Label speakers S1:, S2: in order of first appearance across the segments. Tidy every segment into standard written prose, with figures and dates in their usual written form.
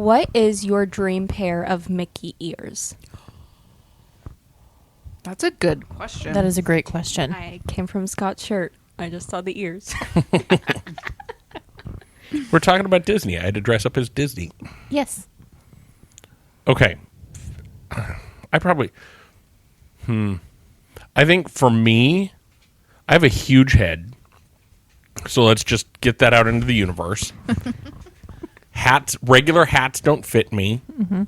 S1: What is your dream pair of Mickey ears?
S2: That's a good question.
S3: That is a great question.
S1: I came from Scott's shirt. I just saw the ears.
S4: We're talking about Disney. I had to dress up as Disney.
S3: Yes.
S4: Okay. I think for me, I have a huge head. So let's just get that out into the universe. Regular hats don't fit me. Mm-hmm.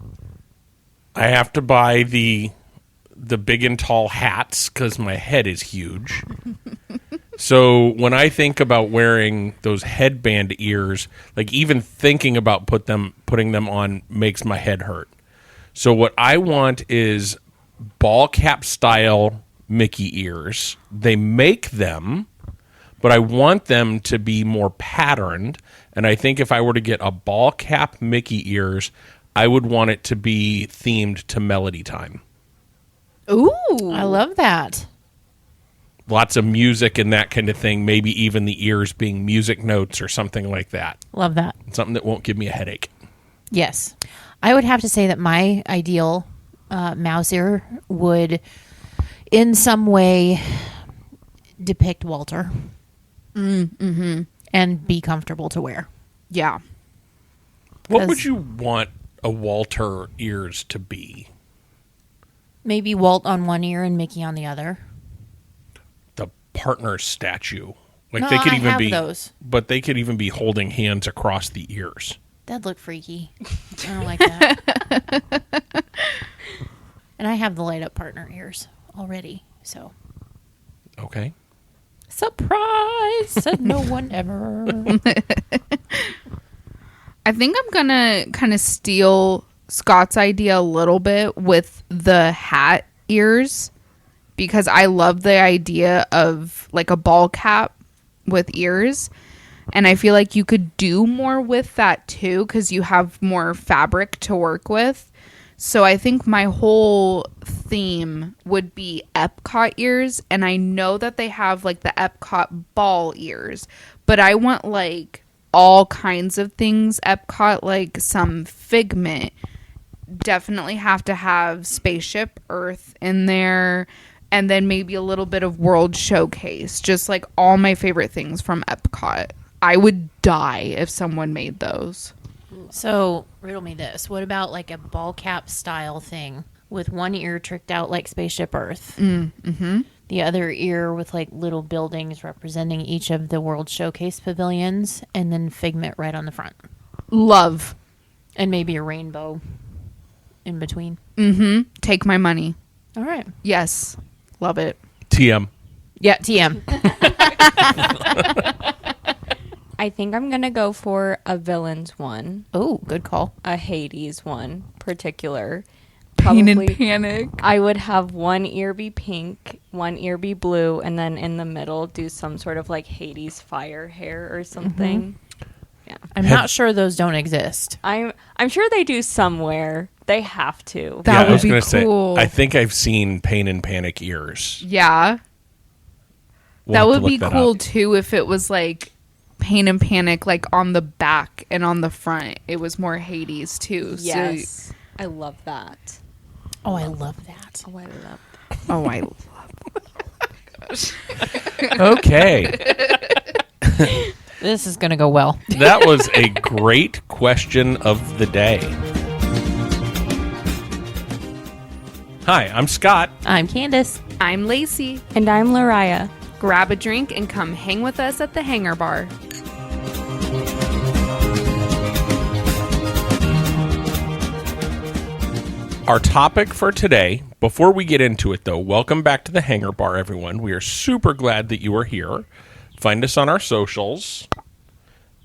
S4: I have to buy the big and tall hats because my head is huge. So when I think about wearing those headband ears, like even thinking about putting them on makes my head hurt. So what I want is ball cap style Mickey ears. They make them, but I want them to be more patterned. And I think if I were to get a ball cap Mickey ears, I would want it to be themed to Melody Time.
S2: Ooh.
S3: I love that.
S4: Lots of music and that kind of thing. Maybe even the ears being music notes or something like that.
S3: Love that.
S4: Something that won't give me a headache.
S3: Yes. I would have to say that my ideal mouse ear would in some way depict Walter.
S2: Mm-hmm.
S3: And be comfortable to wear.
S2: Yeah.
S4: What would you want a Walter ears to be?
S3: Maybe Walt on one ear and Mickey on the other.
S4: The partner statue. Like
S3: No,
S4: they could
S3: I
S4: even
S3: have
S4: be
S3: those.
S4: But they could even be holding hands across the ears.
S3: That'd look freaky. I don't like that. And I have the light up partner ears already, so.
S4: Okay.
S3: Surprise! Said no one ever.
S2: I think I'm going to kind of steal Scott's idea a little bit with the hat ears because I love the idea of like a ball cap with ears. And I feel like you could do more with that too because you have more fabric to work with. So I think my whole theme would be Epcot ears. And I know that they have like the Epcot ball ears. But I want like all kinds of things Epcot, like some Figment. Definitely have to have Spaceship Earth in there. And then maybe a little bit of World Showcase. Just like all my favorite things from Epcot. I would die if someone made those.
S3: So, riddle me this. What about like a ball cap style thing with one ear tricked out like Spaceship Earth?
S2: Mm-hmm.
S3: The other ear with like little buildings representing each of the World Showcase pavilions, and then Figment right on the front.
S2: Love.
S3: And maybe a rainbow in between.
S2: Mm-hmm. Take my money.
S3: All right.
S2: Yes. Love it.
S4: TM.
S3: Yeah, TM.
S1: I think I'm going to go for a villains one,
S3: Oh, good call.
S1: a Hades one particular.
S2: Pain and
S1: Probably-
S2: Panic.
S1: I would have one ear be pink, one ear be blue, and then in the middle do some sort of like Hades fire hair or something. Yeah.
S3: I'm not sure those don't exist.
S1: I'm sure they do somewhere. They have to.
S2: That
S4: I
S2: would
S4: was
S2: be
S4: gonna say,
S2: cool.
S4: I think I've seen Pain and Panic ears.
S2: Yeah.
S4: We'll
S2: that
S4: have to
S2: would
S4: look
S2: be
S4: that
S2: cool
S4: up.
S2: too if it was like Pain and Panic like on the back and on the front. It was more Hades too.
S1: Yes. I love that.
S3: Oh, I love that.
S1: Oh, I love
S2: So, oh, I
S4: Okay.
S3: This is going to go well.
S4: That was a great question of the day. Hi, I'm Scott.
S3: I'm Candace.
S2: I'm Lacey.
S1: And I'm Lariah.
S2: Grab a drink and come hang with us at the Hangar Bar.
S4: Our topic for today, before we get into it though, welcome back to the Hangar Bar, everyone. We are super glad that you are here. Find us on our socials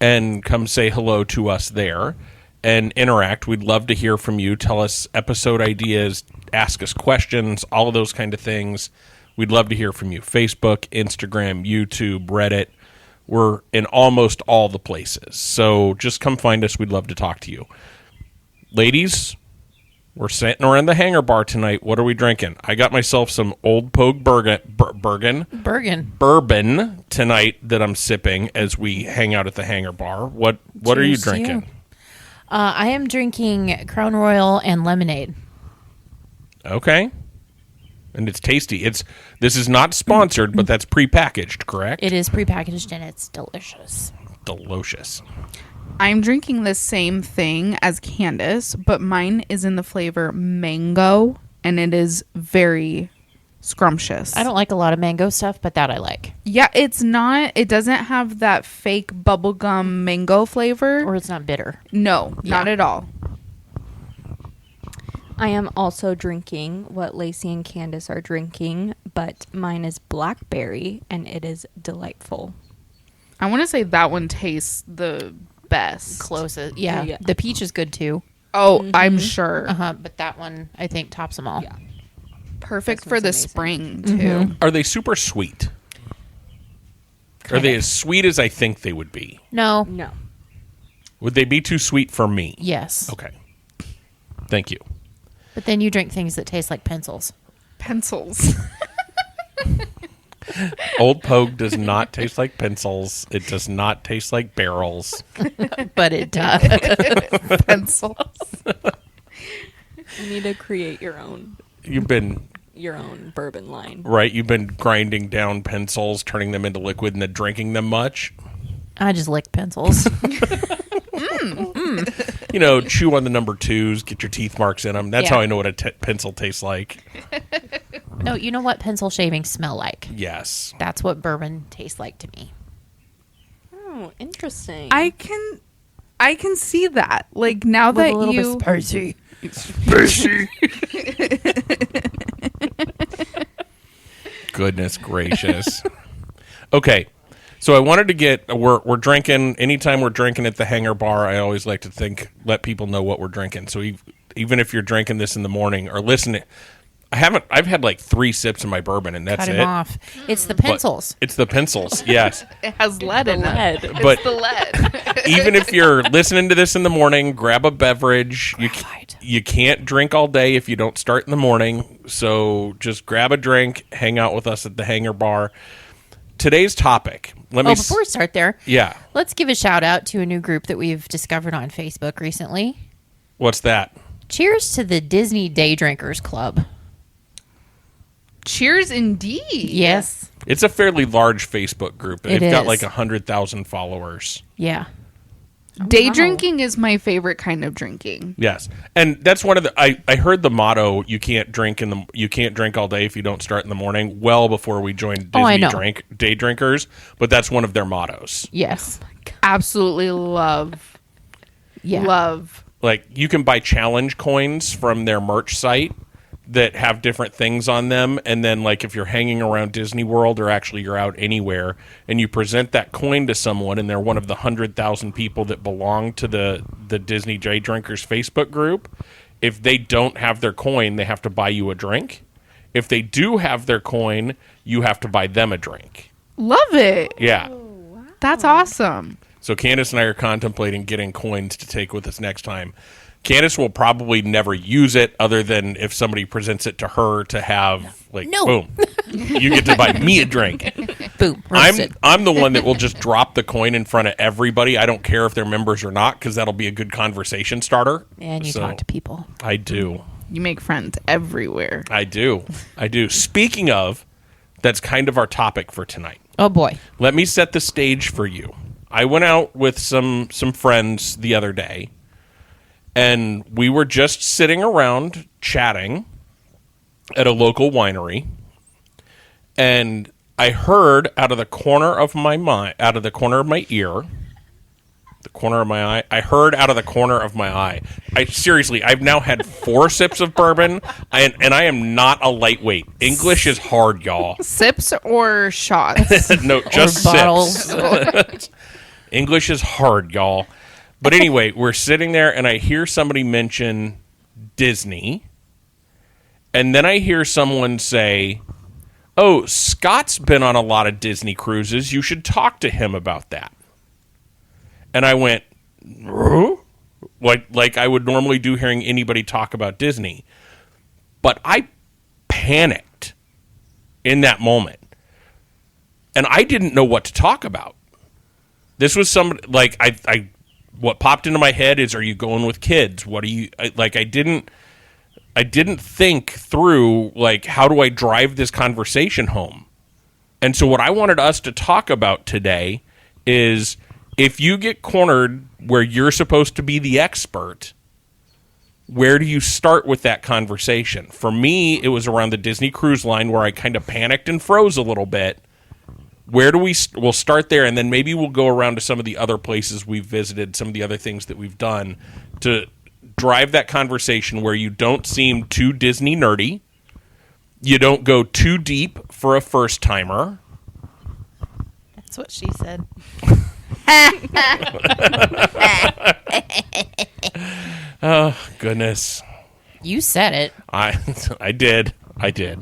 S4: and come say hello to us there and interact. We'd love to hear from you. Tell us episode ideas, ask us questions, all of those kind of things. We'd love to hear from you. Facebook, Instagram, YouTube, Reddit. We're in almost all the places. So just come find us. We'd love to talk to you. Ladies, we're sitting around the Hangar Bar tonight. What are we drinking? I got myself some Old Pogue bourbon tonight that I'm sipping as we hang out at the Hangar Bar. What are you
S3: Cheers to
S4: drinking?
S3: you. I am drinking Crown Royal and lemonade.
S4: Okay. And it's tasty. This is not sponsored, but that's prepackaged, correct?
S3: It is prepackaged and it's delicious.
S4: Delicious.
S2: I'm drinking the same thing as Candace, but mine is in the flavor mango, and it is very scrumptious.
S3: I don't like a lot of mango stuff, but that I like.
S2: Yeah, it doesn't have that fake bubblegum mango flavor.
S3: Or it's not bitter.
S2: No, not at all.
S1: I am also drinking what Lacey and Candace are drinking, but mine is blackberry, and it is delightful.
S2: I want to say that one tastes the best.
S3: Closest. Yeah.
S1: Yeah.
S3: The peach is good too.
S2: Oh, I'm sure.
S3: But that one, I think, tops them all.
S2: Yeah. Perfect
S1: This
S2: for
S1: one's
S2: the
S1: amazing.
S2: spring, too.
S4: Are they super sweet? Are they as sweet as I think they would be?
S3: No.
S1: No.
S4: Would they be too sweet for me?
S3: Yes.
S4: Okay. Thank you.
S3: But then you drink things that taste like pencils.
S2: Pencils.
S4: Old Pogue does not taste like pencils. It does not taste like barrels.
S3: But it does.
S2: Pencils.
S1: You need to create your own
S4: You've been
S1: bourbon line.
S4: right. You've been grinding down pencils, turning them into liquid, and then drinking them much.
S3: I just lick pencils.
S4: You know, chew on the number twos, get your teeth marks in them. That's
S3: Yeah.
S4: how I know what a pencil tastes like.
S3: No, you know what pencil shavings smell like?
S4: Yes.
S3: That's what bourbon tastes like to me.
S1: Oh, interesting.
S2: I can see that. Like, now
S3: With
S2: that
S3: a little
S2: you...
S3: bit spicy.
S4: Goodness gracious. Okay. So I wanted to get we're drinking anytime we're drinking at the Hangar Bar. I always like to let people know what we're drinking. So even if you're drinking this in the morning or listening, I've had like 3 sips of my bourbon and that's
S3: Cut
S4: it.
S3: him off. It's the
S4: But
S3: pencils.
S4: it's the pencils. Yes.
S2: It has lead in
S1: lead.
S2: it.
S4: But
S2: It's the lead.
S4: even if you're listening to this in the morning, grab a beverage. You can't drink all day if you don't start in the morning. So just grab a drink, hang out with us at the Hangar Bar. Today's topic.
S3: Before we start there,
S4: Yeah.
S3: let's give a shout out to a new group that we've discovered on Facebook recently.
S4: What's that?
S3: Cheers to the Disney Day Drinkers Club.
S2: Cheers indeed.
S3: Yes.
S4: It's a fairly large Facebook group. They've
S3: It
S4: got
S3: is.
S4: like 100,000 followers.
S3: Yeah.
S2: Day drinking is my favorite kind of drinking.
S4: Yes, and that's one of the. I heard the motto: you can't drink all day if you don't start in the morning. Well, before we joined
S3: Oh, I
S4: Disney
S3: know.
S4: Day Drinkers, but that's one of their mottos.
S3: Yes.
S2: Absolutely love.
S3: Yeah.
S2: Love.
S4: Like you can buy challenge coins from their merch site that have different things on them, and then like if you're hanging around Disney World or actually you're out anywhere and you present that coin to someone and they're one of the 100,000 people that belong to the Disney Day Drinkers Facebook group, if they don't have their coin, they have to buy you a drink. If they do have their coin, you have to buy them a drink.
S2: Love it.
S4: Yeah.
S2: That's awesome.
S4: So Candace and I are contemplating getting coins to take with us next time. Candace will probably never use it other than if somebody presents it to her to have, like,
S3: No.
S4: boom, you get to buy me a drink.
S3: Boom. Roasted.
S4: I'm the one that will just drop the coin in front of everybody. I don't care if they're members or not because that'll be a good conversation starter.
S3: And you
S4: So,
S3: talk to people.
S4: I do.
S2: You make friends everywhere.
S4: I do. Speaking of, that's kind of our topic for tonight.
S3: Oh, boy.
S4: Let me set the stage for you. I went out with some friends the other day, and we were just sitting around chatting at a local winery, and I heard out of the corner of my ear, the corner of my eye. I heard out of the corner of my eye. I've now had 4 sips of bourbon, and I am not a lightweight. English is hard, y'all.
S2: Sips or shots?
S4: No, just
S3: Or bottles.
S4: sips. English is hard, y'all. But anyway, we're sitting there, and I hear somebody mention Disney, and then I hear someone say, "Oh, Scott's been on a lot of Disney cruises. You should talk to him about that." And I went, "Huh?" like I would normally do hearing anybody talk about Disney. But I panicked in that moment. And I didn't know what to talk about. This was somebody, like, I what popped into my head is, are you going with kids? What do you like? I didn't think through, like, how do I drive this conversation home? And so what I wanted us to talk about today is, if you get cornered where you're supposed to be the expert, where do you start with that conversation? For me, it was around the Disney Cruise Line, where I kind of panicked and froze a little bit. Where do we'll start there, and then maybe we'll go around to some of the other places we've visited, some of the other things that we've done to drive that conversation where you don't seem too Disney nerdy, you don't go too deep for a first timer.
S3: That's what she said.
S4: Oh, goodness.
S3: You said it.
S4: I did.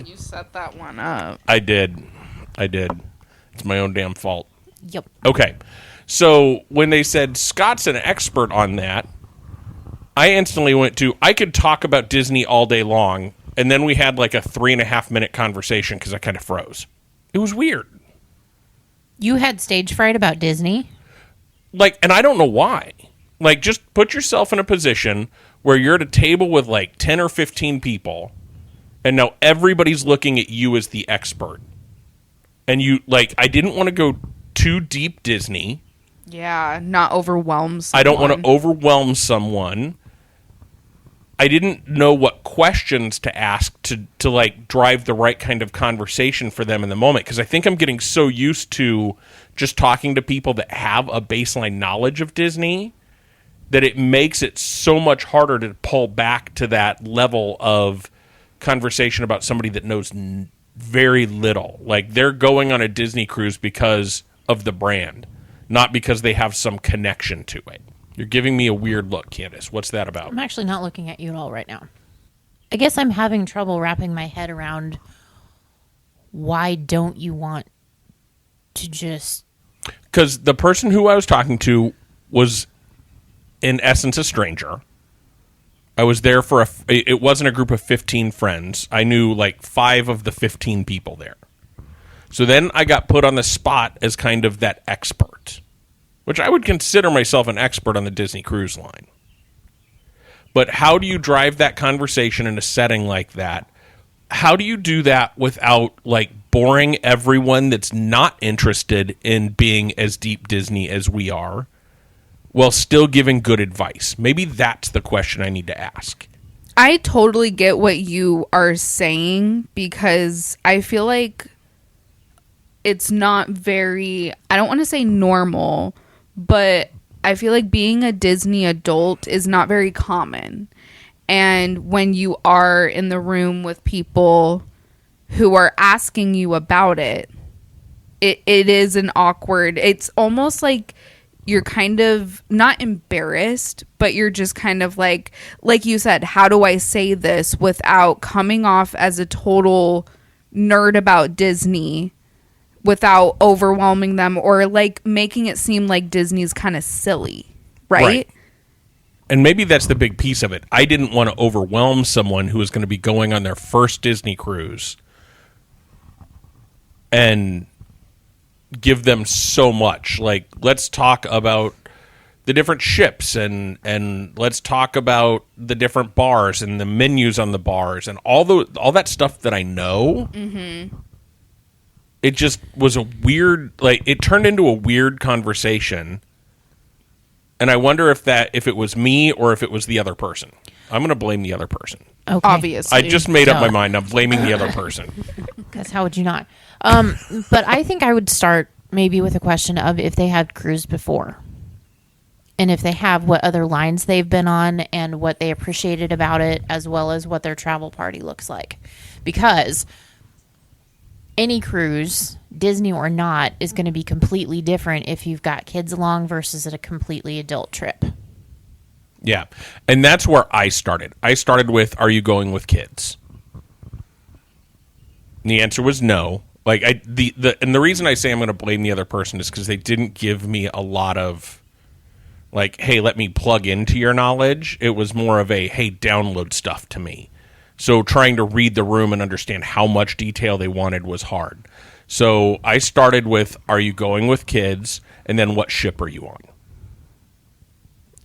S2: You set that one up.
S4: I did. It's my own damn fault.
S3: Yep.
S4: Okay. So when they said Scott's an expert on that, I instantly went to, I could talk about Disney all day long, and then we had like a 3.5-minute conversation because I kind of froze. It was weird.
S3: You had stage fright about Disney?
S4: Like, and I don't know why. Like, just put yourself in a position where you're at a table with like 10 or 15 people, and now everybody's looking at you as the expert. And you, like, I didn't want to go too deep Disney.
S2: Yeah, not overwhelm someone.
S4: I don't want to overwhelm someone. I didn't know what questions to ask to like drive the right kind of conversation for them in the moment, because I think I'm getting so used to just talking to people that have a baseline knowledge of Disney that it makes it so much harder to pull back to that level of conversation about somebody that knows very little. Like, they're going on a Disney cruise because of the brand, not because they have some connection to it. You're giving me a weird look, Candace. What's that about?
S3: I'm actually not looking at you at all right now. I guess I'm having trouble wrapping my head around, why don't you want to just...
S4: Because the person who I was talking to was, in essence, a stranger. I was there for it wasn't a group of 15 friends. I knew like 5 of the 15 people there. So then I got put on the spot as kind of that expert, which I would consider myself an expert on the Disney Cruise Line. But how do you drive that conversation in a setting like that? How do you do that without like boring everyone that's not interested in being as deep Disney as we are, while still giving good advice? Maybe that's the question I need to ask.
S2: I totally get what you are saying, because I feel like it's not very, I don't want to say normal, but I feel like being a Disney adult is not very common. And when you are in the room with people who are asking you about it, it is an awkward, it's almost like you're kind of not embarrassed, but you're just kind of like you said, how do I say this without coming off as a total nerd about Disney, without overwhelming them or like making it seem like Disney's kind of silly, right?
S4: And maybe that's the big piece of it. I didn't want to overwhelm someone who was going to be going on their first Disney cruise and give them so much. Like, let's talk about the different ships and let's talk about the different bars and the menus on the bars and all that stuff that I know. Mm-hmm. It just was a weird, like, it turned into a weird conversation. And I wonder if it was me or if it was the other person. I'm going to blame the other person.
S3: Okay.
S2: Obviously.
S4: I just made up my mind. I'm blaming the other person.
S3: Because how would you not? But I think I would start maybe with a question of if they had cruised before. And if they have, what other lines they've been on and what they appreciated about it, as well as what their travel party looks like. Because any cruise, Disney or not, is going to be completely different if you've got kids along versus at a completely adult trip.
S4: Yeah. And that's where I started. I started with, are you going with kids? And the answer was no. Like, and the reason I say I'm going to blame the other person is because they didn't give me a lot of, like, hey, let me plug into your knowledge. It was more of a, hey, download stuff to me. So trying to read the room and understand how much detail they wanted was hard. So I started with, are you going with kids? And then what ship are you on?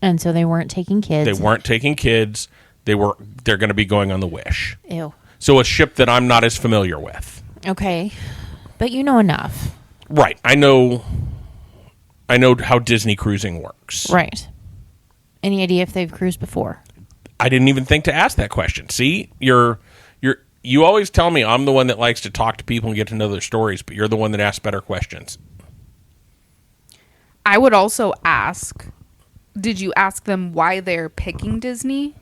S3: And so they weren't taking kids.
S4: They weren't taking kids. They're going to be going on the Wish.
S3: Ew.
S4: So a ship that I'm not as familiar with.
S3: Okay. But you know enough.
S4: Right. I know how Disney cruising works.
S3: Right. Any idea if they've cruised before?
S4: I didn't even think to ask that question. See, you always tell me I'm the one that likes to talk to people and get to know their stories, but you're the one that asks better questions.
S2: I would also ask, did you ask them why they're picking Disney?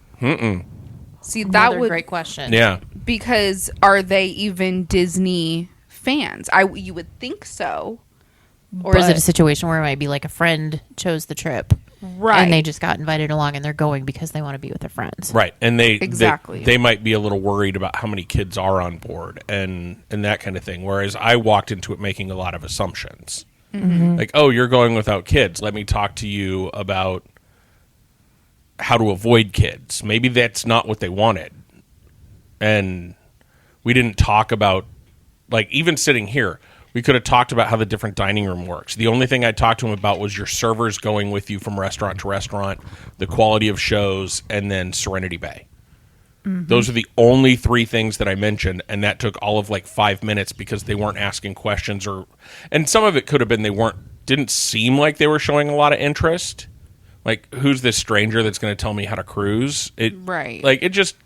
S2: See, that
S3: Another
S2: would
S3: great question.
S4: Yeah.
S2: because are they even Disney fans? You would think so.
S3: Or is it a
S2: but-
S3: situation where it might be like a friend chose the trip,
S2: Right.
S3: and they just got invited along and they're going because they want to be with their friends?
S4: Right. And
S2: Exactly.
S4: they might be a little worried about how many kids are on board and that kind of thing. Whereas I walked into it making a lot of assumptions. Like, oh, you're going without kids. Let me talk to you about how to avoid kids. Maybe that's not what they wanted. And we didn't talk about, like, even sitting here, we could have talked about how the different dining room works. The only thing I talked to him about was your servers going with you from restaurant to restaurant, the quality of shows, and then Serenity Bay. Those are the only three things that I mentioned, and that took all of like 5 minutes because they weren't asking questions, and some of it could have been didn't seem like they were showing a lot of interest. Like, who's this stranger that's going to tell me how to cruise?
S2: Right.
S4: Like, it just,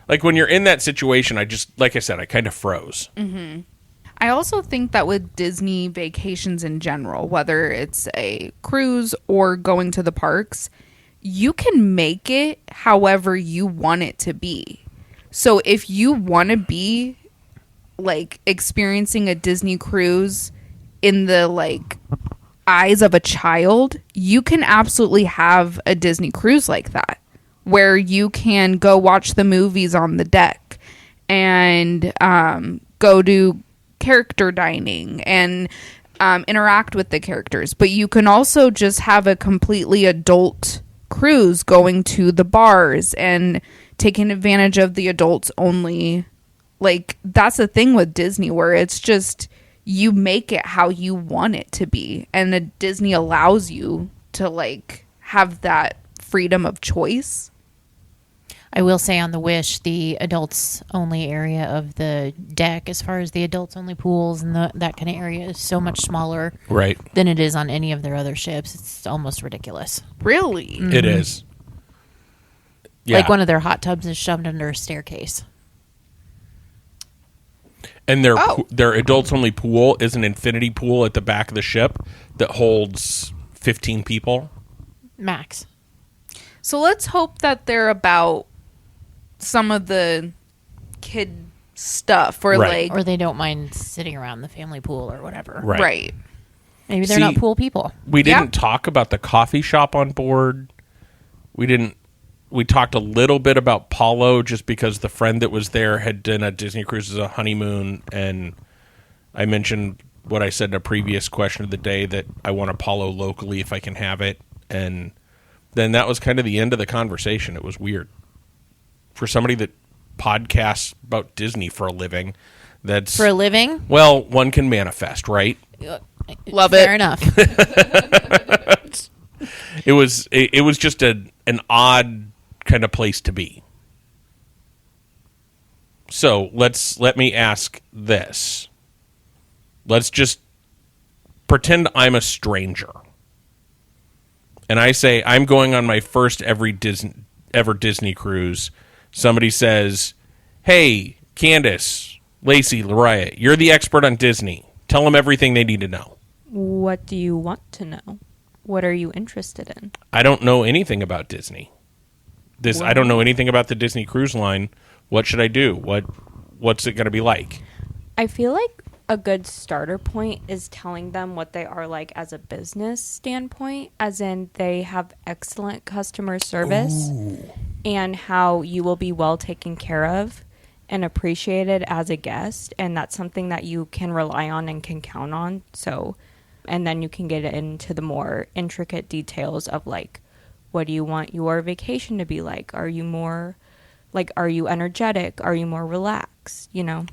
S4: like, when you're in that situation, like I said, I kind of froze.
S2: I also think that with Disney vacations in general, whether it's a cruise or going to the parks, you can make it however you want it to be. So if you want to be like experiencing a Disney cruise in the like eyes of a child, you can absolutely have a Disney cruise like that, where you can go watch the movies on the deck and go to character dining and interact with the characters. But you can also just have a completely adult cruise going to the bars and taking advantage of the adults only. Like, that's the thing with Disney, where it's just you make it how you want it to be, and Disney allows you to like have that freedom of choice.
S3: I will say on the Wish, the adults only area of the deck, as far as the adults only pools and that kind of area, is so much smaller
S4: Right.
S3: than it is on any of their other ships. It's almost ridiculous.
S2: Really?
S4: It is. Yeah.
S3: Like one of their hot tubs is shoved under a staircase.
S4: And their
S2: Oh.
S4: their adults only pool is an infinity pool at the back of the ship that holds 15 people.
S3: Max.
S2: So let's hope that they're about some of the kid stuff, or
S4: Right.
S2: like
S3: Or they don't mind sitting around the family pool or whatever.
S2: right.
S3: Maybe they're
S4: See,
S3: not pool people.
S4: We
S2: Yeah.
S4: didn't talk about the coffee shop on board. We talked a little bit about Paulo just because the friend that was there had done a Disney cruise as a honeymoon, and I mentioned what I said in a previous question of the day, that I want a Paulo locally if I can have it, and then that was kind of the end of the conversation. It was weird. For somebody that podcasts about Disney for a living, that's...
S3: For a living?
S4: well, one can manifest, right?
S2: Love
S3: Fair
S2: it.
S3: enough.
S4: It was just an odd kind of place to be. So let me ask this. Let's just pretend I'm a stranger, and I say I'm going on my first ever Disney cruise. Somebody says, "Hey, Candace, Lacey, Lariah, you're the expert on Disney. Tell them everything they need to know."
S1: What do you want to know? What are you interested in?
S4: I don't know anything about Disney. I don't know anything about the Disney Cruise Line. What should I do? What's it going to be like?
S1: I feel like a good starter point is telling them what they are like as a business standpoint, as in they have excellent customer service and how you will be well taken care of and appreciated as a guest, and that's something that you can rely on and can count on. So, and then you can get into the more intricate details of like, what do you want your vacation to be like? Are you more like, are you energetic? Are you more relaxed? You know?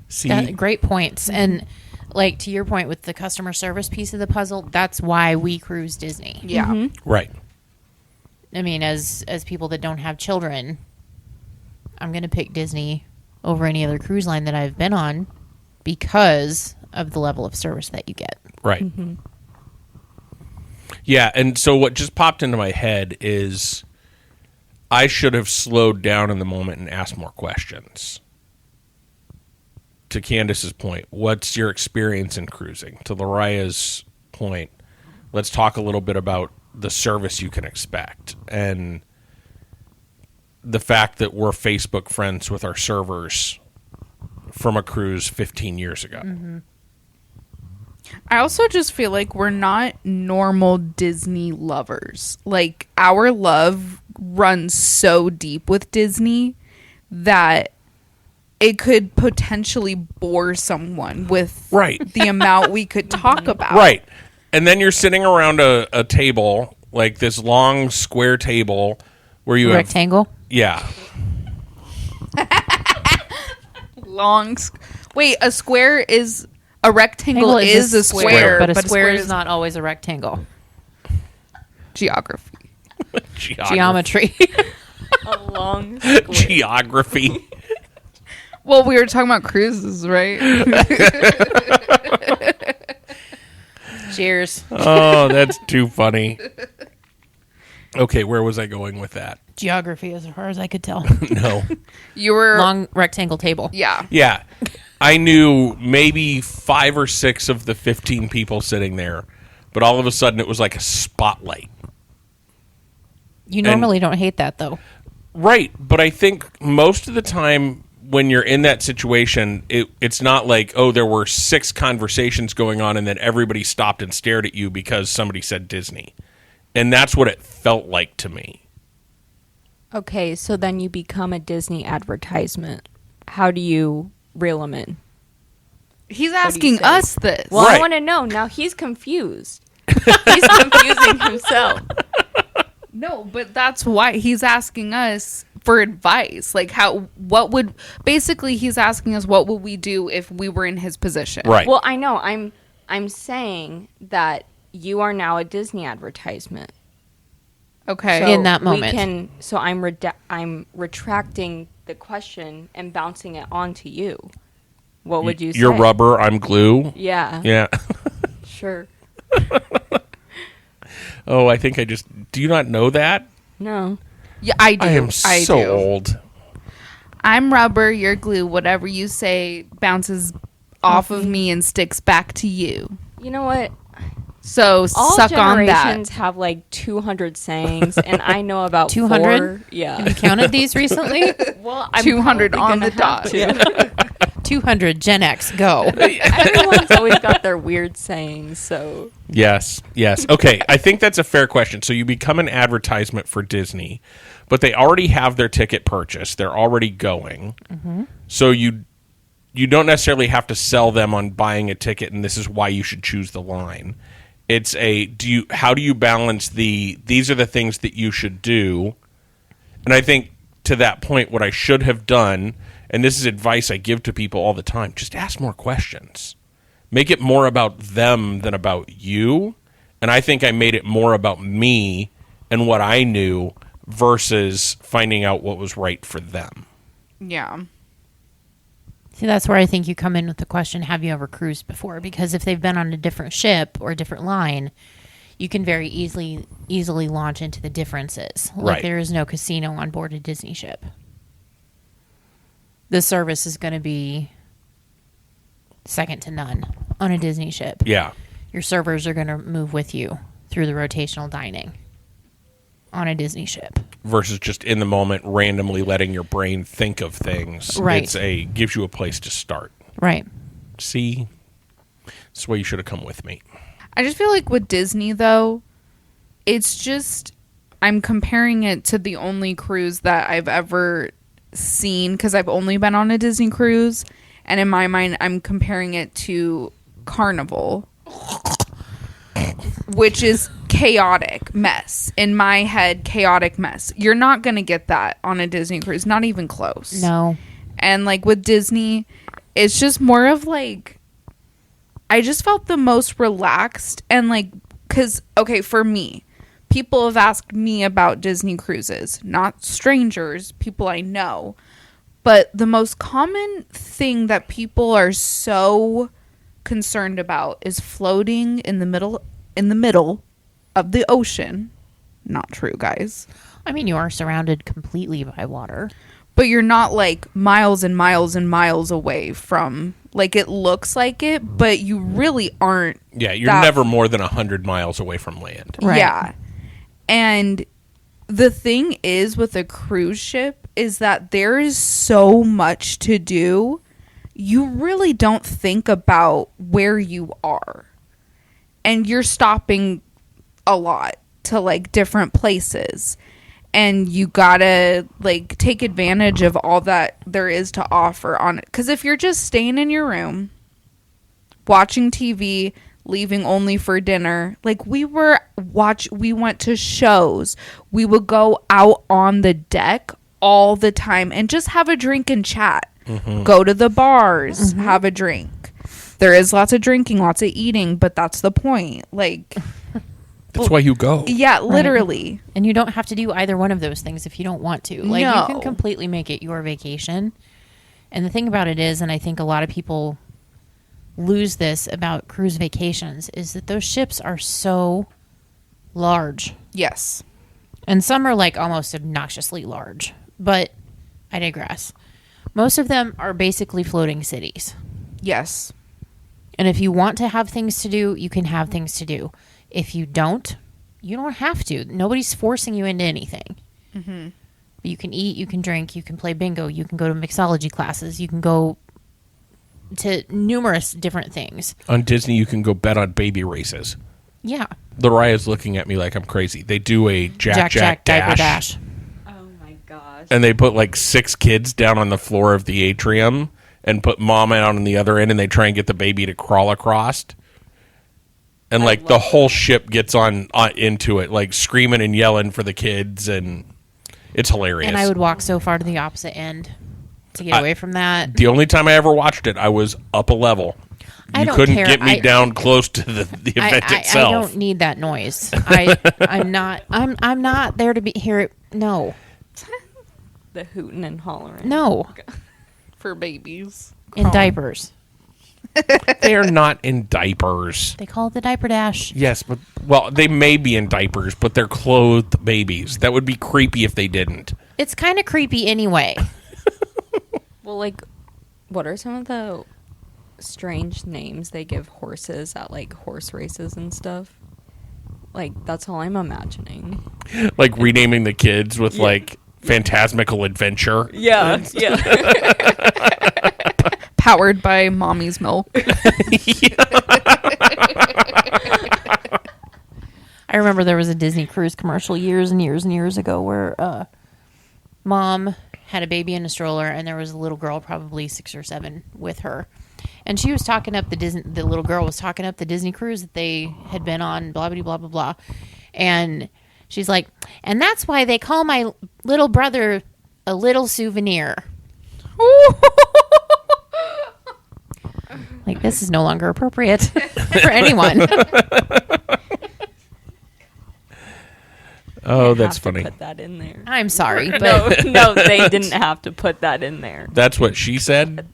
S4: See,
S3: Great points. And like to your point with the customer service piece of the puzzle, that's why we cruise Disney.
S2: Yeah.
S4: right.
S3: I mean, as people that don't have children, I'm going to pick Disney over any other cruise line that I've been on because of the level of service that you get.
S4: Right. Yeah, and so what just popped into my head is I should have slowed down in the moment and asked more questions. To Candace's point, what's your experience in cruising? To Laraya's point, let's talk a little bit about the service you can expect and the fact that we're Facebook friends with our servers from a cruise 15 years ago.
S2: I also just feel like we're not normal Disney lovers. Like, our love runs so deep with Disney that it could potentially bore someone with
S4: Right.
S2: the amount we could talk about.
S4: Right. And then you're sitting around a table, like this long square table where you have...
S3: Rectangle.
S4: Yeah.
S2: Wait, a square is... A rectangle is a square,
S3: but a square is not always a rectangle.
S2: Geography.
S3: Geometry.
S1: A long square.
S4: Geography.
S2: Well, we were talking about cruises, right?
S3: Cheers.
S4: Oh, that's too funny. Okay, where was I going with that?
S3: Geography, as far as I could tell.
S4: No.
S2: You were...
S3: Long rectangle table.
S2: Yeah.
S4: Yeah. I knew maybe 5 or 6 of the 15 people sitting there, but all of a sudden it was like a spotlight.
S3: You normally don't hate that, though.
S4: Right, but I think most of the time when you're in that situation, it's not like, oh, there were 6 conversations going on and then everybody stopped and stared at you because somebody said Disney. And that's what it felt like to me.
S1: Okay, so then you become a Disney advertisement. How do you reel them in?
S2: He's
S1: do you
S2: asking
S1: say?
S2: us this.
S1: Well,
S4: Right.
S1: I want to know. Now he's confused. He's confusing himself.
S2: No, but that's why he's asking us for advice. Like, basically he's asking us what would we do if we were in his position.
S4: Right.
S1: Well, I know. I'm saying that you are now a Disney advertisement.
S2: Okay.
S1: So
S3: In that moment.
S1: I'm retracting the question and bouncing it onto you. What would you say?
S4: You're rubber, I'm glue.
S1: Yeah.
S4: Yeah.
S1: Sure.
S4: Oh, I think do you not know that?
S1: No.
S2: Yeah, I do.
S4: I am so
S2: do.
S4: old.
S2: I'm rubber, you're glue. Whatever you say bounces off of me and sticks back to you.
S1: You know what?
S2: So
S1: All
S2: suck on that.
S1: generations have like 200 sayings, and I know about
S3: 200?
S1: 4. Yeah.
S3: Have you counted these recently?
S1: Well, I'm
S2: 200
S1: probably
S2: on
S1: gonna
S2: the
S1: have
S2: dot.
S1: to.
S3: 200 Gen X, go.
S1: Everyone's always got their weird sayings, so
S4: Yes. Okay, I think that's a fair question. So you become an advertisement for Disney, but they already have their ticket purchased. They're already going. So you don't necessarily have to sell them on buying a ticket, and this is why you should choose the line. It's how do you balance these are the things that you should do? And I think to that point, what I should have done, and this is advice I give to people all the time, just ask more questions. Make it more about them than about you. And I think I made it more about me and what I knew versus finding out what was right for them.
S2: Yeah.
S3: See, that's where I think you come in with the question, have you ever cruised before? Because if they've been on a different ship or a different line, you can very easily launch into the differences. Like
S4: Right.
S3: there is no casino on board a Disney ship. The service is going to be second to none on a Disney ship.
S4: Yeah.
S3: Your servers are going to move with you through the rotational dining on a Disney ship.
S4: Versus just in the moment randomly letting your brain think of things.
S3: Right.
S4: Gives you a place to start.
S3: Right.
S4: See? That's why you should have come with me.
S2: I just feel like with Disney, though, it's just, I'm comparing it to the only cruise that I've ever seen, because I've only been on a Disney cruise, and in my mind, I'm comparing it to Carnival, which is chaotic mess. In my head, chaotic mess. You're not going to get that on a Disney cruise, not even close.
S3: No.
S2: And like with Disney, it's just more of like, I just felt the most relaxed and like, because, okay, for me, people have asked me about Disney cruises, not strangers, people I know. But the most common thing that people are so concerned about is floating in the middle of the ocean. Not true, guys.
S3: I mean, you are surrounded completely by water.
S2: But you're not like miles and miles and miles away from, like, it looks like it, but you really aren't.
S4: Yeah, you're never more than 100 miles away from land.
S3: Right.
S2: Yeah. And the thing is with a cruise ship is that there is so much to do. You really don't think about where you are. And you're stopping a lot to like different places. And you gotta like take advantage of all that there is to offer on it. Because if you're just staying in your room, watching TV, leaving only for dinner, like we went to shows. We would go out on the deck all the time and just have a drink and chat. Go to the bars, have a drink. There is lots of drinking, lots of eating, but that's the point. Like,
S4: That's why you go.
S2: yeah, literally.
S3: And you don't have to do either one of those things if you don't want to. Like,
S2: No.
S3: you can completely make it your vacation. And the thing about it is, and I think a lot of people lose this about cruise vacations, is that those ships are so large.
S2: Yes.
S3: And some are like almost obnoxiously large. But I digress. Most of them are basically floating cities.
S2: Yes.
S3: And if you want to have things to do, you can have things to do. If you don't, you don't have to. Nobody's forcing you into anything. Mm-hmm. You can eat, you can drink, you can play bingo, you can go to mixology classes, you can go to numerous different things.
S4: On Disney, you can go bet on baby races.
S3: Yeah.
S4: Laraya's looking at me like I'm crazy. They do a Jack
S3: Diaper
S4: Dash,
S3: Dash.
S1: Oh my gosh.
S4: and they put like 6 kids down on the floor of the atrium and put mama out on the other end, and they try and get the baby to crawl across. And like the whole ship gets on into it, like screaming and yelling for the kids, and it's hilarious.
S3: And I would walk so far to the opposite end to get away from that.
S4: The only time I ever watched it, I was up a level.
S3: I
S4: You
S3: don't
S4: couldn't
S3: care.
S4: get me down close to the event
S3: I
S4: itself.
S3: don't need that noise. I'm not there to hear it. No.
S1: The hooting and hollering.
S3: No.
S2: For babies.
S3: In diapers.
S4: They are not in diapers.
S3: They call it the diaper dash.
S4: Yes, but well, they may be in diapers, but they're clothed babies. That would be creepy if they didn't.
S3: It's kind of creepy anyway.
S1: Well, like, what are some of the strange names they give horses at like horse races and stuff? Like, that's all I'm imagining.
S4: Like renaming the kids with like Phantasmical Adventure.
S1: Yeah, yeah.
S2: Powered by mommy's milk.
S3: I remember there was a Disney cruise commercial years and years and years ago where mom had a baby in a stroller and there was a little girl, probably 6 or 7, with her. And she was talking up the little girl was talking up the Disney cruise that they had been on, blah, blah, blah, blah, blah. And she's like, and that's why they call my little brother a little souvenir. Like, this is no longer appropriate for anyone.
S4: Oh,
S1: They
S4: that's
S1: have to
S4: funny.
S1: Put that in there.
S3: I'm sorry, but
S1: No, they didn't have to put that in there.
S4: That's what she said.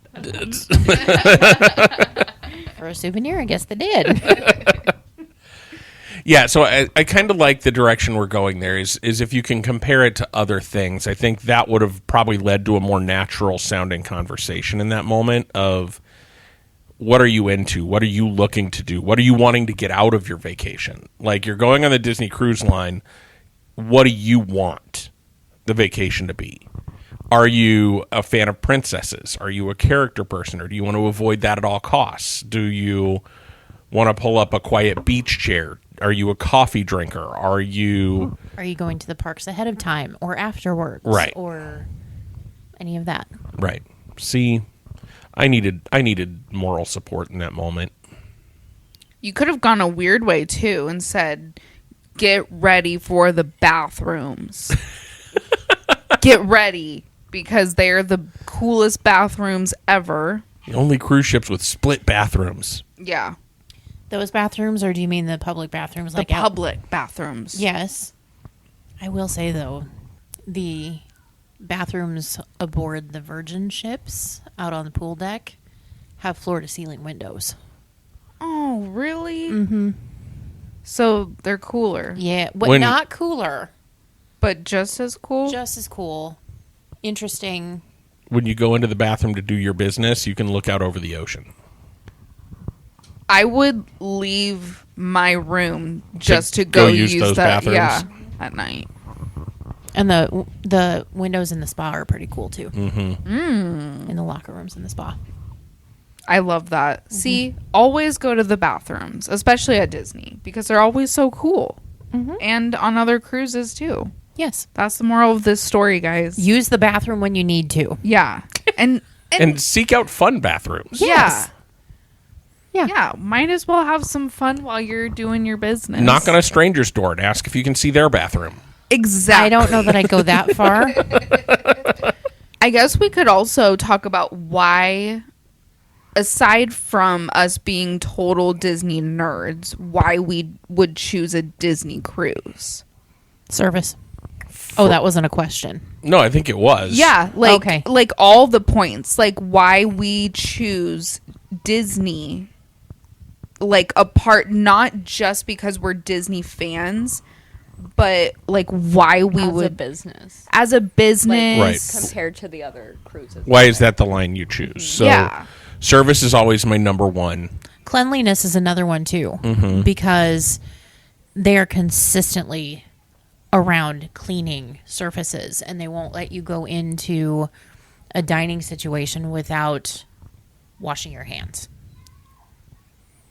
S3: for a souvenir, I guess they did.
S4: Yeah, so I kind of like the direction we're going there is if you can compare it to other things, I think that would have probably led to a more natural sounding conversation in that moment of what are you into? What are you looking to do? What are you wanting to get out of your vacation? Like, you're going on the Disney Cruise Line. What do you want the vacation to be? Are you a fan of princesses? Are you a character person, or do you want to avoid that at all costs? Do you want to pull up a quiet beach chair? Are you a coffee drinker? Are you
S3: going to the parks ahead of time or afterwards?
S4: Right.
S3: Or any of that.
S4: right? See, I needed moral support in that moment.
S2: You could have gone a weird way too and said, get ready for the bathrooms. Get ready, because they're the coolest bathrooms ever.
S4: The only cruise ships with split bathrooms.
S2: Yeah.
S3: Those bathrooms, or do you mean the public bathrooms?
S2: The
S3: Like out-
S2: public bathrooms.
S3: Yes. I will say, though, the bathrooms aboard the Virgin ships out on the pool deck have floor-to-ceiling windows.
S2: Oh, really? Mm-hmm. So they're cooler,
S3: Yeah, but
S4: When-
S3: not cooler.
S2: but just as cool.
S3: Just as cool. Interesting.
S4: When you go into the bathroom to do your business, you can look out over the ocean.
S2: I would leave my room just to
S4: go
S2: go
S4: use
S2: use
S4: those
S2: that.
S4: bathrooms?
S2: Yeah, at night.
S3: And the windows in the spa are pretty cool, too. Mm-hmm. In the locker rooms in the spa.
S2: I love that. See, always go to the bathrooms, especially at Disney, because they're always so cool. And on other cruises, too.
S3: Yes.
S2: That's the moral of this story, guys.
S3: Use the bathroom when you need to.
S2: Yeah. And
S4: And seek out fun bathrooms.
S3: Yes.
S2: yeah. Might as well have some fun while you're doing your business.
S4: Knock on a stranger's door and ask if you can see their bathroom.
S2: Exactly.
S3: I don't know that I go that far.
S2: I guess we could also talk about why, aside from us being total Disney nerds, why we would choose a Disney cruise.
S3: Service. Oh, that wasn't a question.
S4: No, I think it was.
S2: Yeah,
S3: Okay.
S2: like all the points, like why we choose Disney, like apart, not just because we're Disney fans, but like why we
S1: as a
S2: would
S1: business,
S2: as a business.
S4: Right.
S1: compared to the other cruises.
S4: Why is that the line you choose? So
S2: Yeah.
S4: service is always my number one.
S3: Cleanliness is another one, too. Because they are consistently around cleaning surfaces, and they won't let you go into a dining situation without washing your hands,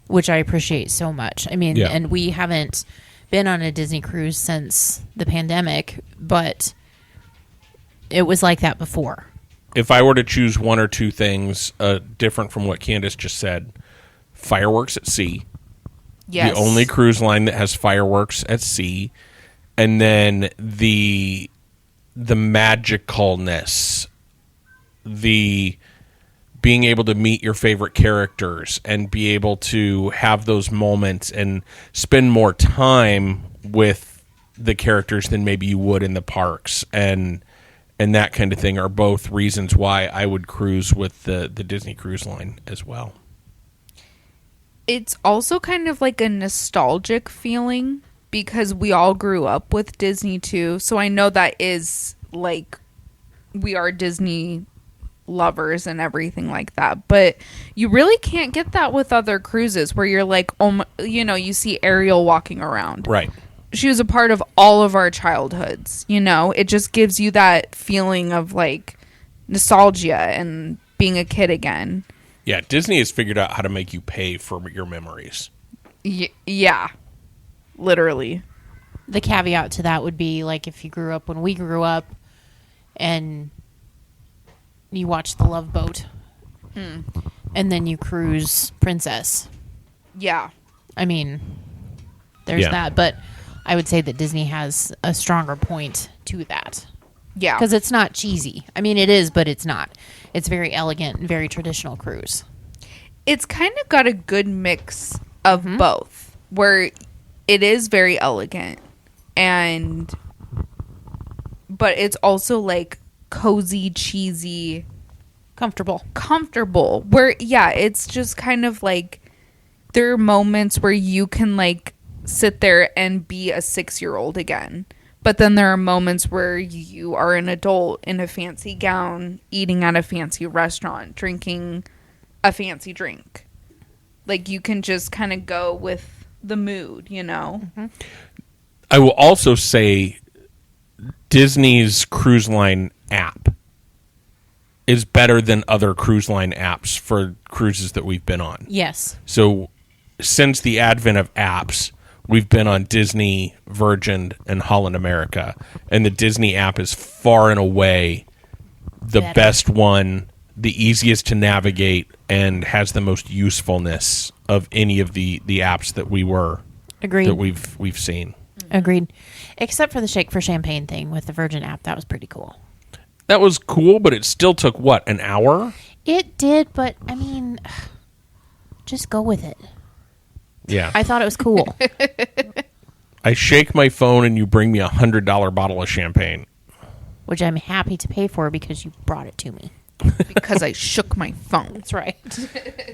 S3: which I appreciate so much. I mean,
S4: Yeah.
S3: and we haven't been on a Disney cruise since the pandemic, but it was like that before.
S4: If I were to choose one or two things different from what Candace just said, fireworks at sea.
S2: Yes.
S4: The only cruise line that has fireworks at sea. And then the magicalness, the being able to meet your favorite characters and be able to have those moments and spend more time with the characters than maybe you would in the parks and that kind of thing are both reasons why I would cruise with the Disney Cruise Line as well.
S2: It's also kind of like a nostalgic feeling because we all grew up with Disney too. So I know that is like we are Disney lovers and everything like that. But you really can't get that with other cruises where you're like, you see Ariel walking around.
S4: Right.
S2: She was a part of all of our childhoods, It just gives you that feeling of like nostalgia and being a kid again.
S4: Yeah, Disney has figured out how to make you pay for your memories.
S2: Yeah. Literally.
S3: The caveat to that would be like if you grew up when we grew up and you watch The Love Boat and then you cruise Princess.
S2: Yeah.
S3: I mean, there's
S4: Yeah.
S3: that, but I would say that Disney has a stronger point to that
S2: Yeah.
S3: because it's not cheesy. I mean, it is, but it's not. It's very elegant, very traditional cruise.
S2: It's kind of got a good mix of both where it is very elegant but it's also like cozy, cheesy, comfortable where it's just kind of like there are moments where you can like sit there and be a 6-year-old again, but then there are moments where you are an adult in a fancy gown eating at a fancy restaurant drinking a fancy drink. Like you can just kind of go with the mood,
S4: I will also say Disney's cruise line app is better than other cruise line apps for cruises that we've been on.
S3: Yes.
S4: So since the advent of apps, we've been on Disney, Virgin, and Holland America. And the Disney app is far and away the
S3: Better.
S4: best one, the easiest to navigate, and has the most usefulness of any of the apps that
S3: Agreed.
S4: that we've seen.
S3: Agreed. Except for the Shake for Champagne thing with the Virgin app. That was pretty cool.
S4: That was cool, but it still took, what, an hour?
S3: It did, but I mean, just go with it.
S4: Yeah.
S3: I thought it was cool.
S4: I shake my phone and you bring me $100 bottle of champagne.
S3: Which I'm happy to pay for because you brought it to me.
S2: Because I shook my phone.
S3: That's right.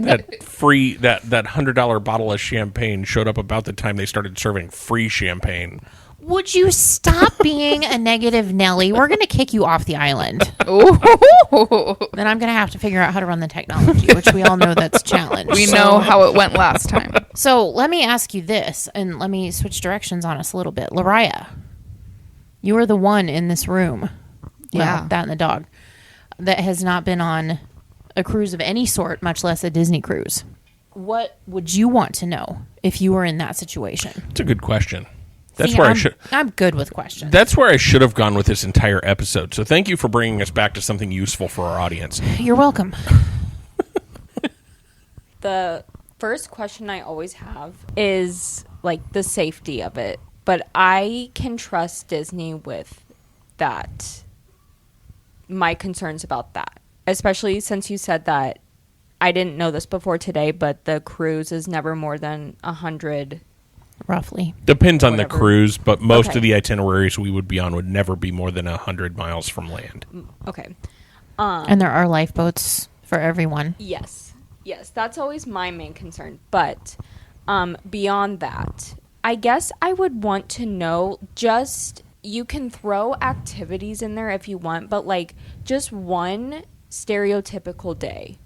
S4: That free that $100 bottle of champagne showed up about the time they started serving free champagne.
S3: Would you stop being a negative Nelly? We're going to kick you off the island. Then I'm going to have to figure out how to run the technology, which we all know that's a challenge.
S2: We know how it went last time.
S3: So let me ask you this, and let me switch directions on us a little bit. Lariah, you are the one in this room. Well,
S2: Yeah.
S3: that and the dog. That has not been on a cruise of any sort, much less a Disney cruise. What would you want to know if you were in that situation?
S4: It's a good question. That's
S3: See,
S4: where
S3: I'm,
S4: I should.
S3: I'm good with questions.
S4: That's where I should have gone with this entire episode. So thank you for bringing us back to something useful for our audience.
S3: You're welcome.
S1: The first question I always have is like the safety of it, but I can trust Disney with that. My concerns about that, especially since you said that I didn't know this before today, but the cruise is never more than 100.
S3: Roughly.
S4: Depends on the
S1: Whatever.
S4: cruise, but most
S1: Okay.
S4: of the itineraries we would be on would never be more than 100 miles from land.
S1: Okay.
S3: And there are lifeboats for everyone.
S1: Yes, that's always my main concern. But beyond that, I guess I would want to know just you can throw activities in there if you want, but like just one stereotypical day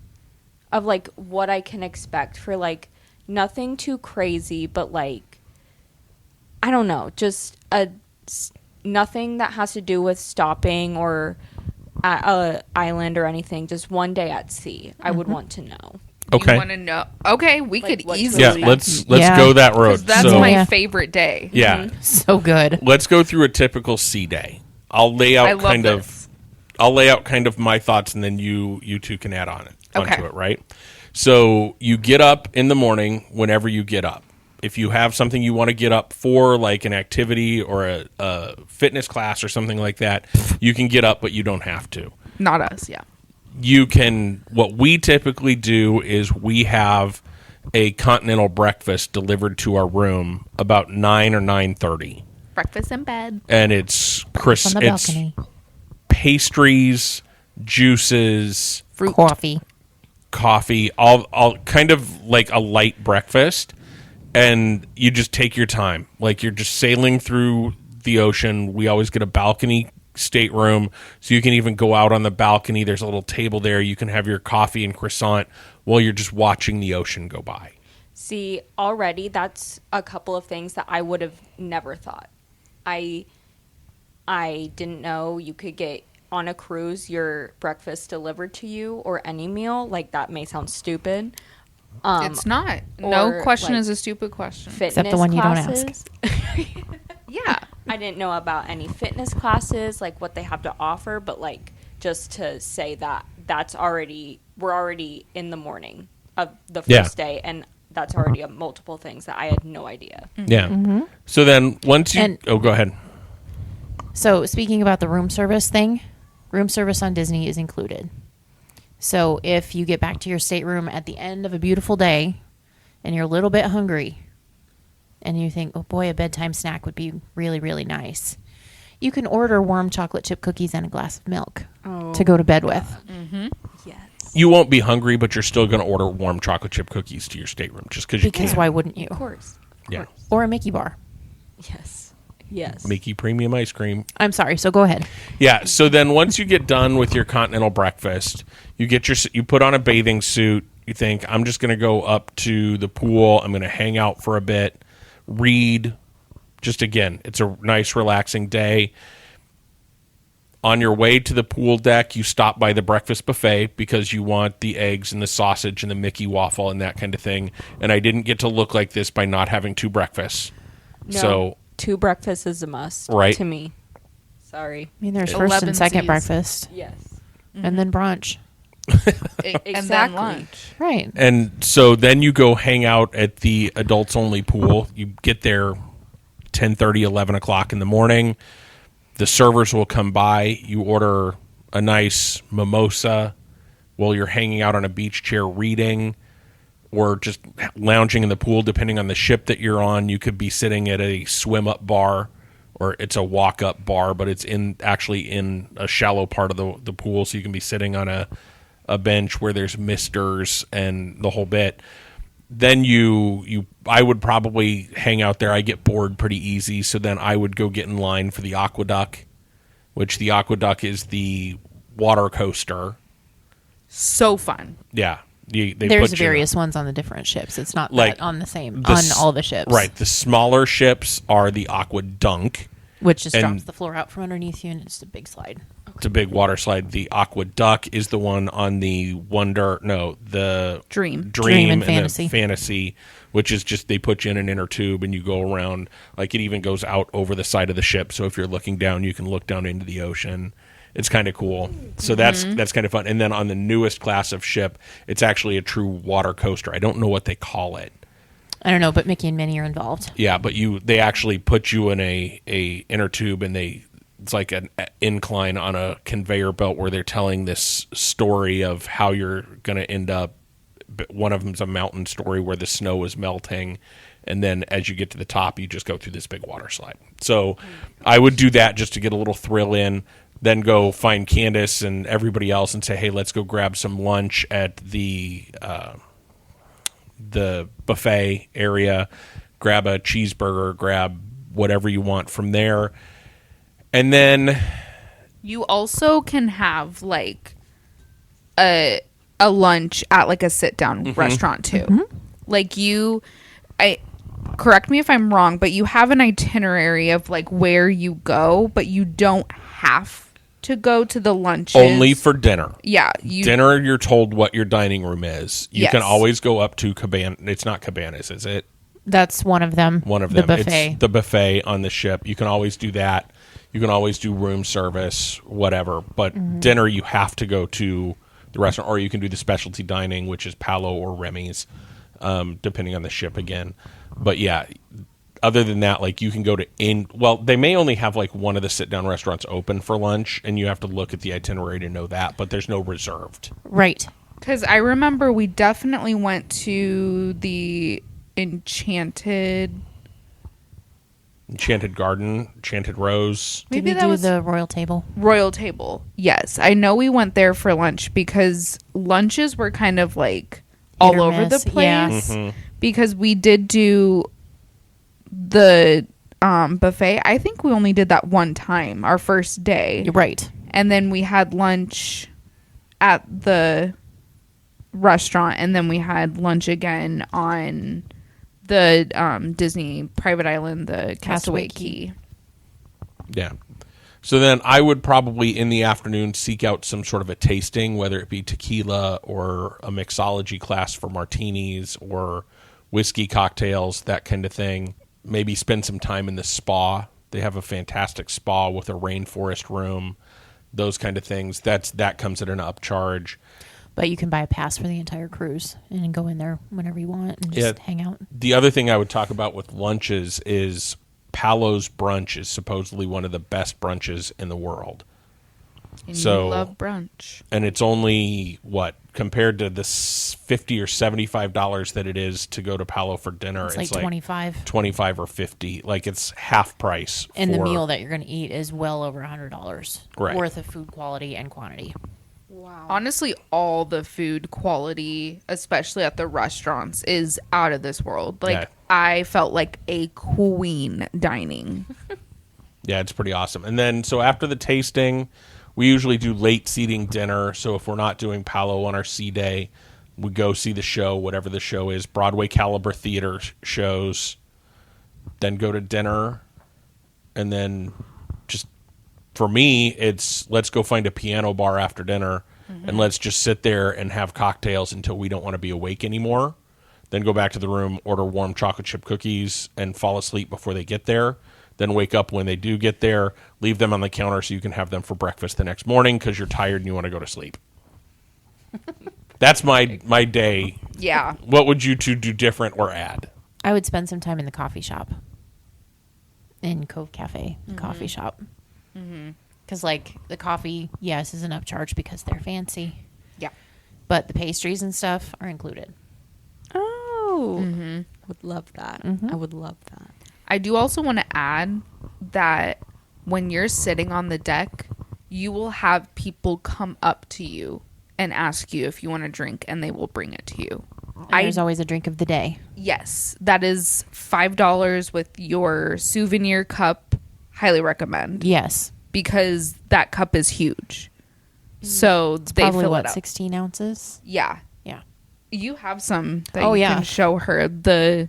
S1: of like what I can expect for like nothing too crazy, but like I don't know, just nothing that has to do with stopping or at a island or anything. Just one day at sea. I would want to know.
S4: Okay.
S2: You want to know? Okay, we
S1: Like,
S2: could
S1: what to
S2: easily.
S4: Yeah,
S1: expect.
S4: let's
S3: Yeah.
S4: go that road.
S2: 'Cause that's
S4: So,
S2: my
S3: Yeah.
S2: favorite day.
S4: yeah.
S3: So good.
S4: Let's go through a typical sea day. I'll lay out
S2: I love
S4: kind of
S2: this.
S4: I'll lay out kind of my thoughts, and then you two can add on it onto
S2: Okay.
S4: it, right? So you get up in the morning whenever you get up. If you have something you want to get up for, like an activity or a fitness class or something like that, you can get up, but you don't have to.
S2: Not us, yeah.
S4: You can. What we typically do is we have a continental breakfast delivered to our room about 9 or 9:30,
S2: Breakfast in bed.
S4: and it's
S3: On the
S4: it's
S3: balcony.
S4: pastries, juices,
S2: Fruit.
S4: coffee, all kind of like a light breakfast, and you just take your time. Like you're just sailing through the ocean. We always get a balcony stateroom, so you can even go out on the balcony. There's a little table there. You can have your coffee and croissant while you're just watching the ocean go by.
S1: See, already that's a couple of things that I would have never thought. I didn't know you could get on a cruise your breakfast delivered to you or any meal. Like that may sound stupid.
S2: It's not. No
S1: or,
S2: question
S1: like,
S2: is a stupid question.
S1: Fitness
S3: the one you don't
S1: classes.
S2: Yeah.
S1: I didn't know about any fitness classes, like what they have to offer, but like just to say that we're already in the morning of the first
S4: Yeah.
S1: day, and that's already multiple things that I had no idea.
S4: Yeah. So then once you
S3: And-
S4: go ahead.
S3: So speaking about the room service thing, room service on Disney is included. So if you get back to your stateroom at the end of a beautiful day and you're a little bit hungry and you think, oh boy, a bedtime snack would be really, really nice, you can order warm chocolate chip cookies and a glass of milk to go to bed with.
S1: Yes.
S4: You won't be hungry, but you're still going to order warm chocolate chip cookies to your stateroom just because you
S3: Because
S4: can.
S3: why wouldn't you?
S1: Of course.
S4: Yeah.
S3: Or a Mickey bar.
S1: Yes. Yes.
S4: Mickey premium ice cream.
S3: I'm sorry, so go ahead.
S4: Yeah. So then once you get done with your continental breakfast, you put on a bathing suit. You think, I'm just going to go up to the pool. I'm going to hang out for a bit, read. Just again, it's a nice, relaxing day. On your way to the pool deck, you stop by the breakfast buffet because you want the eggs and the sausage and the Mickey waffle and that kind of thing. And I didn't get to look like this by not having two breakfasts.
S1: No,
S4: So,
S1: 2 breakfasts is a must
S4: Right.
S1: to me. Sorry.
S3: I mean, there's first
S2: 11
S3: and second
S2: C's.
S3: breakfast
S1: Yes.
S3: and then brunch.
S2: And then
S1: Exactly.
S2: lunch.
S3: Right.
S4: and so then you go hang out at the adults only pool. You get there 10:30, 11 o'clock in the morning. The servers will come by. You order a nice mimosa while you're hanging out on a beach chair reading. or just lounging in the pool, depending on the ship that you're on. You could be sitting at a swim up bar, or it's a walk up bar, but it's actually in a shallow part of the pool, so you can be sitting on a bench where there's misters and the whole bit. Then I would probably hang out there. I get bored pretty easy, so then I would go get in line for the Aqueduct, which the Aqueduct is the water coaster.
S2: So fun.
S4: Yeah. They
S3: There's
S4: put you-
S3: various ones on the different ships. It's not
S4: Like,
S3: that on the same
S4: the
S3: on
S4: s-
S3: all the ships.
S4: Right. The smaller ships are the Aquadunk.
S3: Which just
S4: And-
S3: drops the floor out from underneath you and it's a big slide.
S4: It's a big water slide. The Aqueduct is the one on the
S2: Dream.
S3: Dream and
S4: the
S3: Fantasy.
S4: Fantasy, which is just they put you in an inner tube and you go around. Like, it even goes out over the side of the ship, so if you're looking down, you can look down into the ocean. It's kind of cool. So that's kind of fun. And then on the newest class of ship, it's actually a true water coaster. I don't know what they call it.
S3: I don't know, but Mickey and Minnie are involved.
S4: Yeah, but they actually put you in a inner tube, and it's like an incline on a conveyor belt where they're telling this story of how you're going to end up. One of them's a mountain story where the snow is melting, and then as you get to the top, you just go through this big water slide. So I would do that just to get a little thrill in, then go find Candace and everybody else and say, hey, let's go grab some lunch at the buffet area, grab a cheeseburger, grab whatever you want from there. And then
S2: You also can have like a lunch at like a sit down restaurant too. Like correct me if I'm wrong, but you have an itinerary of like where you go, but you don't have to go to the lunches.
S4: only for dinner.
S2: Yeah,
S4: Dinner, you're told what your dining room is. You can
S2: Yes.
S4: always go up to Cabana. It's not Cabanas, is it?
S3: That's one of them.
S4: One of
S3: the
S4: them.
S3: buffet.
S4: It's the buffet on the ship. You can always do that. You can always do room service, whatever. But dinner, you have to go to the restaurant, or you can do the specialty dining, which is Palo or Remy's, depending on the ship again. But yeah, other than that, like, you can go to they may only have like one of the sit down restaurants open for lunch, and you have to look at the itinerary to know that. But there's no reserved.
S3: Right.
S2: because I remember we definitely went to the Enchanted.
S4: Enchanted Garden, Enchanted Rose.
S3: Did
S2: Maybe
S3: we
S2: that
S3: do
S2: was
S3: the Royal Table?
S2: Royal Table. Yes, I know we went there for lunch because lunches were kind of like all
S3: Hit or
S2: over the
S3: miss, yeah.
S2: place. Because we did do the buffet. I think we only did that one time, our first day,
S3: You're right.
S2: and then we had lunch at the restaurant, and then we had lunch again on the Disney private island, the Castaway Key.
S4: Yeah. So then I would probably in the afternoon seek out some sort of a tasting, whether it be tequila or a mixology class for martinis or whiskey cocktails, that kind of thing. Maybe spend some time in the spa. They have a fantastic spa with a rainforest room, those kind of things. That comes at an upcharge.
S3: But you can buy a pass for the entire cruise and go in there whenever you want and just hang out.
S4: The other thing I would talk about with lunches is Palo's brunch is supposedly one of the best brunches in the world.
S2: And
S4: So-
S2: you love brunch.
S4: And it's only, compared to the $50 or $75 that it is to go to Palo for dinner,
S3: It's like 25.
S4: 25 or 50. Like, it's half price.
S3: And the
S4: for-
S3: meal that you're going to eat is well over $100
S4: Right.
S3: worth of food quality and quantity.
S2: Honestly, all the food quality, especially at the restaurants, is out of this world. Like,
S4: Yeah.
S2: I felt like a queen dining.
S4: Yeah, it's pretty awesome. And then, so after the tasting, we usually do late seating dinner. So if we're not doing Palo on our C day, we go see the show, whatever the show is, Broadway caliber theater shows, then go to dinner. And then just for me, it's let's go find a piano bar after dinner and let's just sit there and have cocktails until we don't want to be awake anymore. Then go back to the room, order warm chocolate chip cookies, and fall asleep before they get there. Then wake up when they do get there, leave them on the counter so you can have them for breakfast the next morning because you're tired and you want to go to sleep. That's my day.
S2: Yeah.
S4: What would you two do different or add?
S3: I would spend some time in the coffee shop. In Cove Cafe, the coffee shop. Because, like, the coffee, yes, is an upcharge because they're fancy.
S2: Yeah.
S3: But the pastries and stuff are included.
S1: Oh, would love that. I would love that.
S2: I do also want to add that when you're sitting on the deck, you will have people come up to you and ask you if you want a drink, and they will bring it to you.
S3: And there's always a drink of the day.
S2: Yes, that is $5 with your souvenir cup. Highly recommend.
S3: Yes.
S2: Because that cup is huge. So they
S3: Probably
S2: fill
S3: what,
S2: it up.
S3: 16 ounces?
S2: Yeah.
S3: Yeah.
S2: You have some that
S3: Oh,
S2: you
S3: yeah.
S2: can show her. They're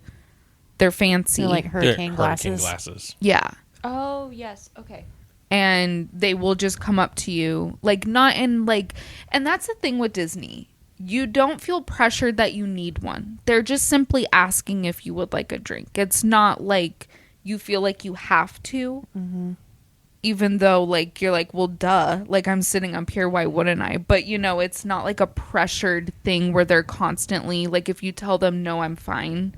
S2: fancy.
S3: They're like
S4: They're
S3: hurricane
S4: hurricane
S3: glasses.
S4: glasses.
S2: Yeah.
S1: Oh, yes. Okay.
S2: And they will just come up to you. Like, not in like, and that's the thing with Disney. You don't feel pressured that you need one. They're just simply asking if you would like a drink. It's not like you feel like you have to. Even though, like, you're like, well, duh. Like, I'm sitting up here. Why wouldn't I? But, you know, it's not like a pressured thing where they're constantly, like, if you tell them, no, I'm fine,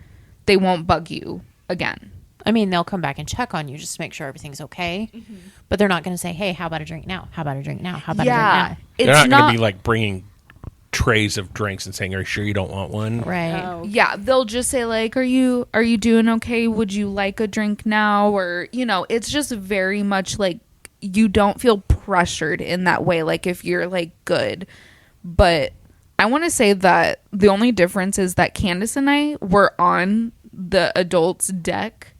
S2: they won't bug you again.
S3: I mean, they'll come back and check on you just to make sure everything's okay. But they're not going to say, hey, how about a drink now? How about a drink now? How about a drink now?
S4: They're not going to be like bringing trays of drinks and saying, "Are you sure you don't want one?"
S3: Right.
S1: Oh,
S2: Yeah, they'll just say like, "Are you doing okay? Would you like a drink now?" Or, you know, it's just very much like you don't feel pressured in that way, like if you're like good. But I want to say that the only difference is that Candace and I were on the adults deck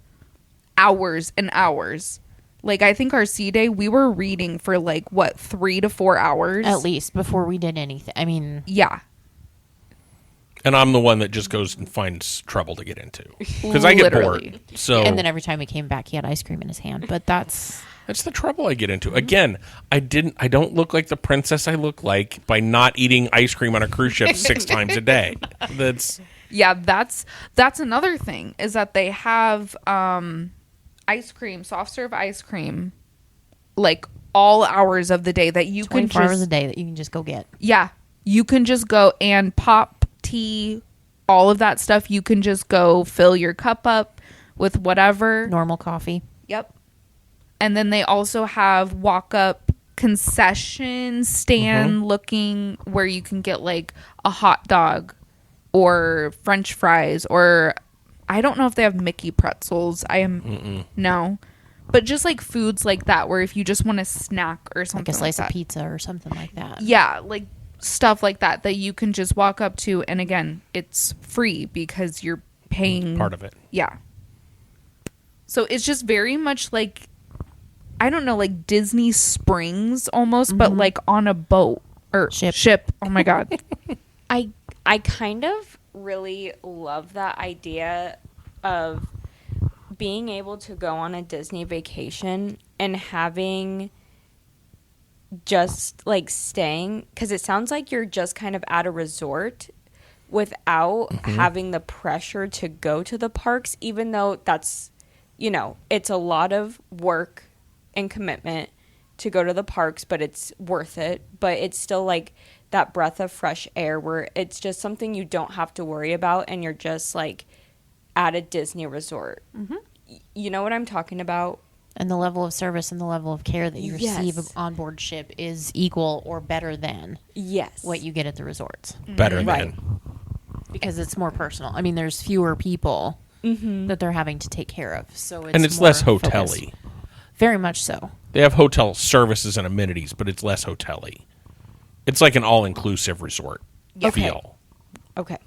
S2: hours and hours. Like, I think our sea day, we were reading for like what, 3 to 4 hours
S3: At least before we did anything. I mean,
S2: Yeah.
S4: And I'm the one that just goes and finds trouble to get into because I get
S2: Literally.
S4: bored. So
S3: and then every time he came back, he had ice cream in his hand. But that's
S4: that's the trouble I get into. Again, I don't look like the princess I look like by not eating ice cream on a cruise ship 6 times a day. That's
S2: Yeah, that's another thing is that they have ice cream, soft serve ice cream, like all hours of the day that you can
S3: 24 hours a
S2: just
S3: day that you can just go get.
S2: yeah, you can just go and pop tea, all of that stuff. You can just go fill your cup up with whatever.
S3: Normal coffee.
S2: Yep. And then they also have walk up concession stand looking where you can get like a hot dog or French fries, or I don't know if they have Mickey pretzels. No. But just like foods like that where if you just want a snack or
S3: Like
S2: something
S3: a slice
S2: like
S3: of
S2: that.
S3: pizza or something like that.
S2: Yeah, like stuff like that you can just walk up to, and again, it's free because you're paying
S4: part of it.
S2: Yeah. So it's just very much like, I don't know, like Disney Springs almost, but like on a boat or ship. Oh my God.
S1: I kind of really love that idea of being able to go on a Disney vacation and having just like staying, because it sounds like you're just kind of at a resort without having the pressure to go to the parks, even though that's, you know, it's a lot of work and commitment to go to the parks, but it's worth it. But it's still like that breath of fresh air where it's just something you don't have to worry about, and you're just like at a Disney resort. You know what I'm talking about?
S3: And the level of service and the level of care that you receive
S1: Yes.
S3: on board ship is equal or better than
S1: Yes.
S3: what you get at the resorts.
S4: Better
S1: Right.
S4: than.
S3: Because it's more personal. I mean, there's fewer people that they're having to take care of. So it's
S4: And it's
S3: more
S4: less
S3: focused.
S4: hotel-y.
S3: Very much so.
S4: They have hotel services and amenities, but it's less hotel-y. It's like an all-inclusive resort feel.
S1: Okay.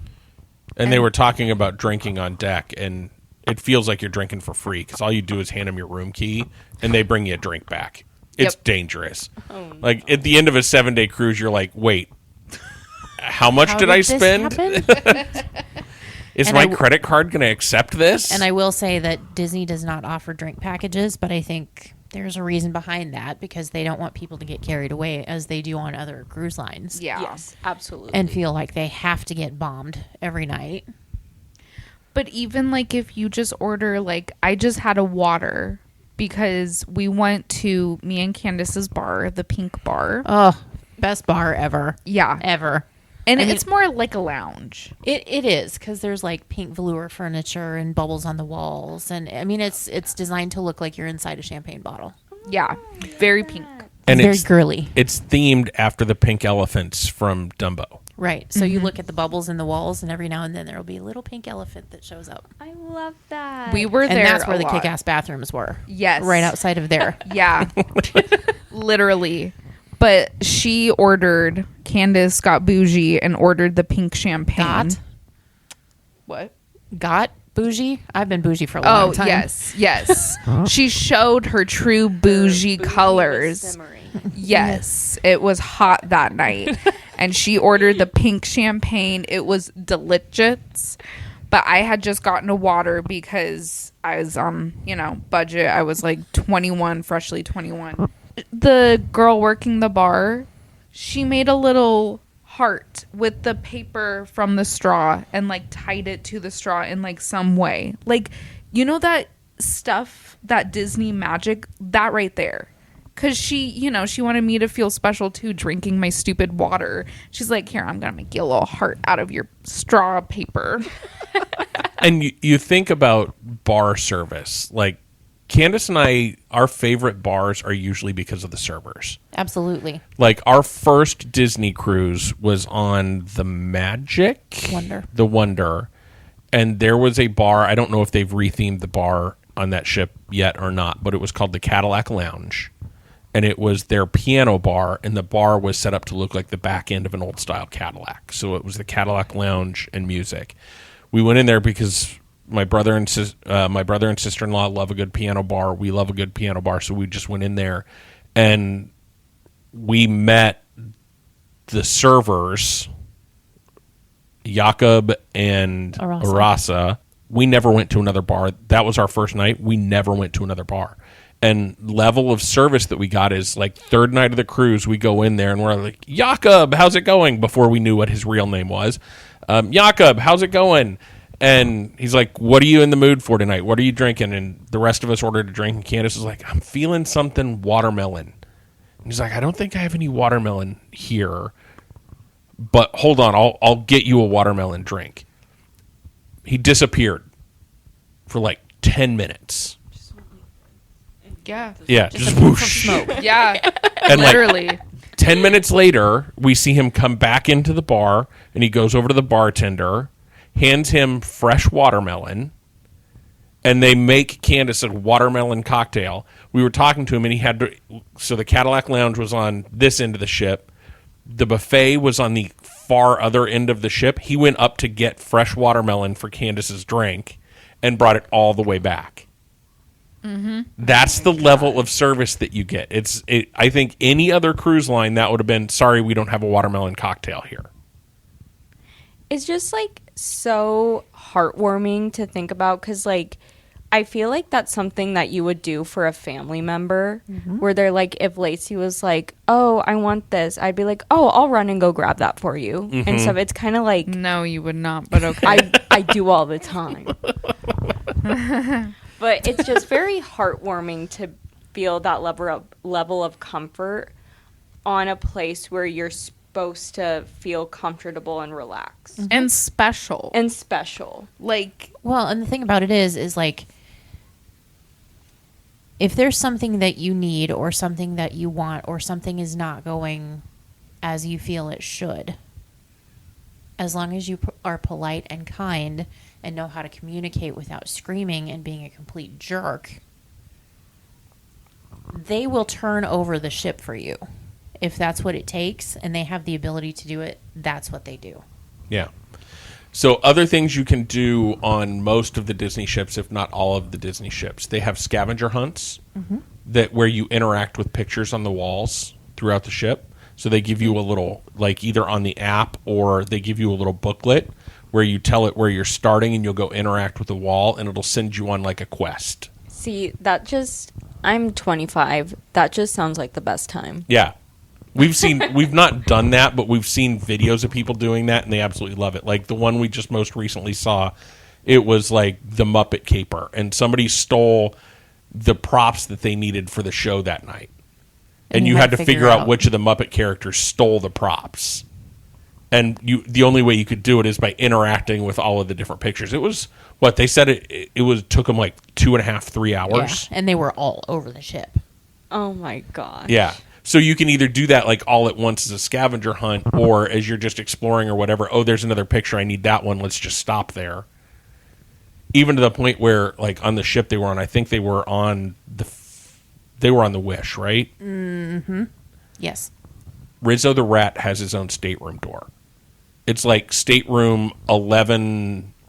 S4: And they were talking about drinking on deck, and it feels like you're drinking for free because all you do is hand them your room key, and they bring you a drink back. It's
S2: Yep.
S4: dangerous. Like, at the end of a 7-day cruise, you're like, wait, how much
S3: How
S4: did I
S3: this
S4: spend?
S3: happen?
S4: Is
S3: And
S4: my
S3: I w-
S4: credit card going to accept this?
S3: And I will say that Disney does not offer drink packages, but I think there's a reason behind that because they don't want people to get carried away as they do on other cruise lines.
S2: Yeah.
S1: Yes, absolutely.
S3: And feel like they have to get bombed every night.
S2: But even like if you just order, like I just had a water because we went to me and Candace's bar, the Pink Bar.
S3: Oh, best bar ever.
S2: Yeah.
S3: Ever.
S2: And
S3: I mean-
S2: it's more like a lounge.
S3: It is because there's like pink velour furniture and bubbles on the walls, and I mean it's designed to look like you're inside a champagne bottle.
S2: Yeah. Very pink.
S4: and
S3: Very
S4: it's
S3: girly,
S4: it's themed after the pink elephants from Dumbo.
S3: Right. So you look at the bubbles in the walls, and every now and then there will be a little pink elephant that shows up.
S1: I love that.
S2: We were
S3: And
S2: there.
S3: that's where
S2: a
S3: the
S2: lot.
S3: kick-ass bathrooms were.
S2: Yes.
S3: Right outside of there.
S2: Yeah. Literally. But Candace got bougie and ordered the pink champagne.
S3: Got?
S2: What?
S3: Got bougie? I've been bougie for a long
S2: Oh,
S3: time.
S2: yes. She showed her true bougie colors. Yes, it was hot that night. And she ordered the pink champagne. It was delicious. But I had just gotten a water because I was budget. I was like 21, freshly 21. The girl working the bar, she made a little heart with the paper from the straw and like tied it to the straw in like some way. Like, you know that stuff, that Disney magic, that right there. Cause she wanted me to feel special too, drinking my stupid water. She's like, here, I'm gonna make you a little heart out of your straw paper.
S4: And you think about bar service. Like, Candace and I, our favorite bars are usually because of the servers.
S3: Absolutely.
S4: Like, our first Disney cruise was on the Magic?
S3: Wonder.
S4: The Wonder. And there was a bar. I don't know if they've rethemed the bar on that ship yet or not, but it was called the Cadillac Lounge. And it was their piano bar, and the bar was set up to look like the back end of an old-style Cadillac. So it was the Cadillac Lounge and music. We went in there because my brother and sister-in-law love a good piano bar. We love a good piano bar, so we just went in there. And we met the servers, Jakob and Arasa. We never went to another bar. That was our first night. We never went to another bar. And level of service that we got is like third night of the cruise, we go in there and we're like, Jakob, how's it going? Before we knew what his real name was. Jakob, how's it going? And he's like, what are you in the mood for tonight? What are you drinking? And the rest of us ordered a drink. And Candace was like, I'm feeling something watermelon. And he's like, I don't think I have any watermelon here. But hold on, I'll get you a watermelon drink. He disappeared for like 10 minutes.
S2: Yeah.
S4: Yeah, just whoosh.
S2: Yeah.
S4: And like
S2: Literally.
S4: 10 minutes later, we see him come back into the bar, and he goes over to the bartender, hands him fresh watermelon, and they make Candace a watermelon cocktail. We were talking to him, and he had to... So the Cadillac Lounge was on this end of the ship. The buffet was on the far other end of the ship. He went up to get fresh watermelon for Candace's drink and brought it all the way back. Mm-hmm. That's the level of service that you get. I think any other cruise line, that would have been, sorry, we don't have a watermelon cocktail here.
S1: It's just like so heartwarming to think about because like I feel like that's something that you would do for a family member where they're like, if Lacey was like, oh, I want this, I'd be like, oh, I'll run and go grab that for you. And so it's kind of like
S2: No, you would not, but okay.
S1: I do all the time. But it's just very heartwarming to feel that level of comfort on a place where you're supposed to feel comfortable and relaxed.
S2: And special.
S1: And special.
S2: Like,
S3: Well, and the thing about it is like, if there's something that you need or something that you want or something is not going as you feel it should, as long as you are polite and kind and know how to communicate without screaming and being a complete jerk, they will turn over the ship for you. If that's what it takes and they have the ability to do it, that's what they do.
S4: Yeah. So other things you can do on most of the Disney ships, if not all of the Disney ships, they have scavenger hunts that where you interact with pictures on the walls throughout the ship. So they give you a little, like either on the app or they give you a little booklet where you tell it where you're starting and you'll go interact with the wall and it'll send you on like a quest.
S1: See, I'm 25. That just sounds like the best time.
S4: Yeah. We've not done that, but we've seen videos of people doing that and they absolutely love it. Like the one we just most recently saw, it was like the Muppet Caper and somebody stole the props that they needed for the show that night. And you had to figure out which of the Muppet characters stole the props. And the only way you could do it is by interacting with all of the different pictures. It was what they said. It took them like 2.5, 3 hours.
S3: Yeah, and they were all over the ship.
S1: Oh my gosh.
S4: Yeah, So you can either do that like all at once as a scavenger hunt, or as you're just exploring or whatever. Oh, there's another picture. I need that one. Let's just stop there. Even to the point where, like on the ship they were on, I think they were on the Wish, right?
S3: Yes.
S4: Rizzo the Rat has his own stateroom door. It's like stateroom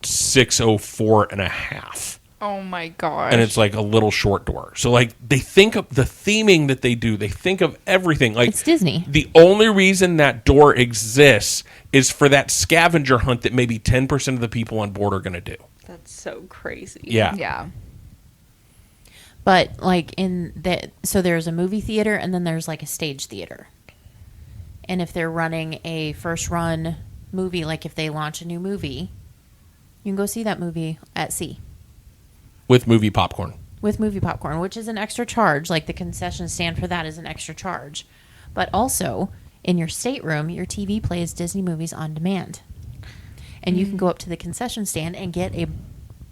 S4: 11604 and a half.
S2: Oh my gosh.
S4: And it's like a little short door. So like they think of the theming that they do. They think of everything. Like
S3: It's Disney.
S4: The only reason that door exists is for that scavenger hunt that maybe 10% of the people on board are going to do.
S1: That's so crazy.
S4: Yeah.
S2: Yeah.
S3: But like so there's a movie theater and then there's like a stage theater. And if they're running a first run movie, like if they launch a new movie, you can go see that movie at sea
S4: With movie popcorn.
S3: with movie popcorn, which is an extra charge. Like the concession stand for that is an extra charge. But also in your stateroom, your TV plays Disney movies on demand. And you can go up to the concession stand and get a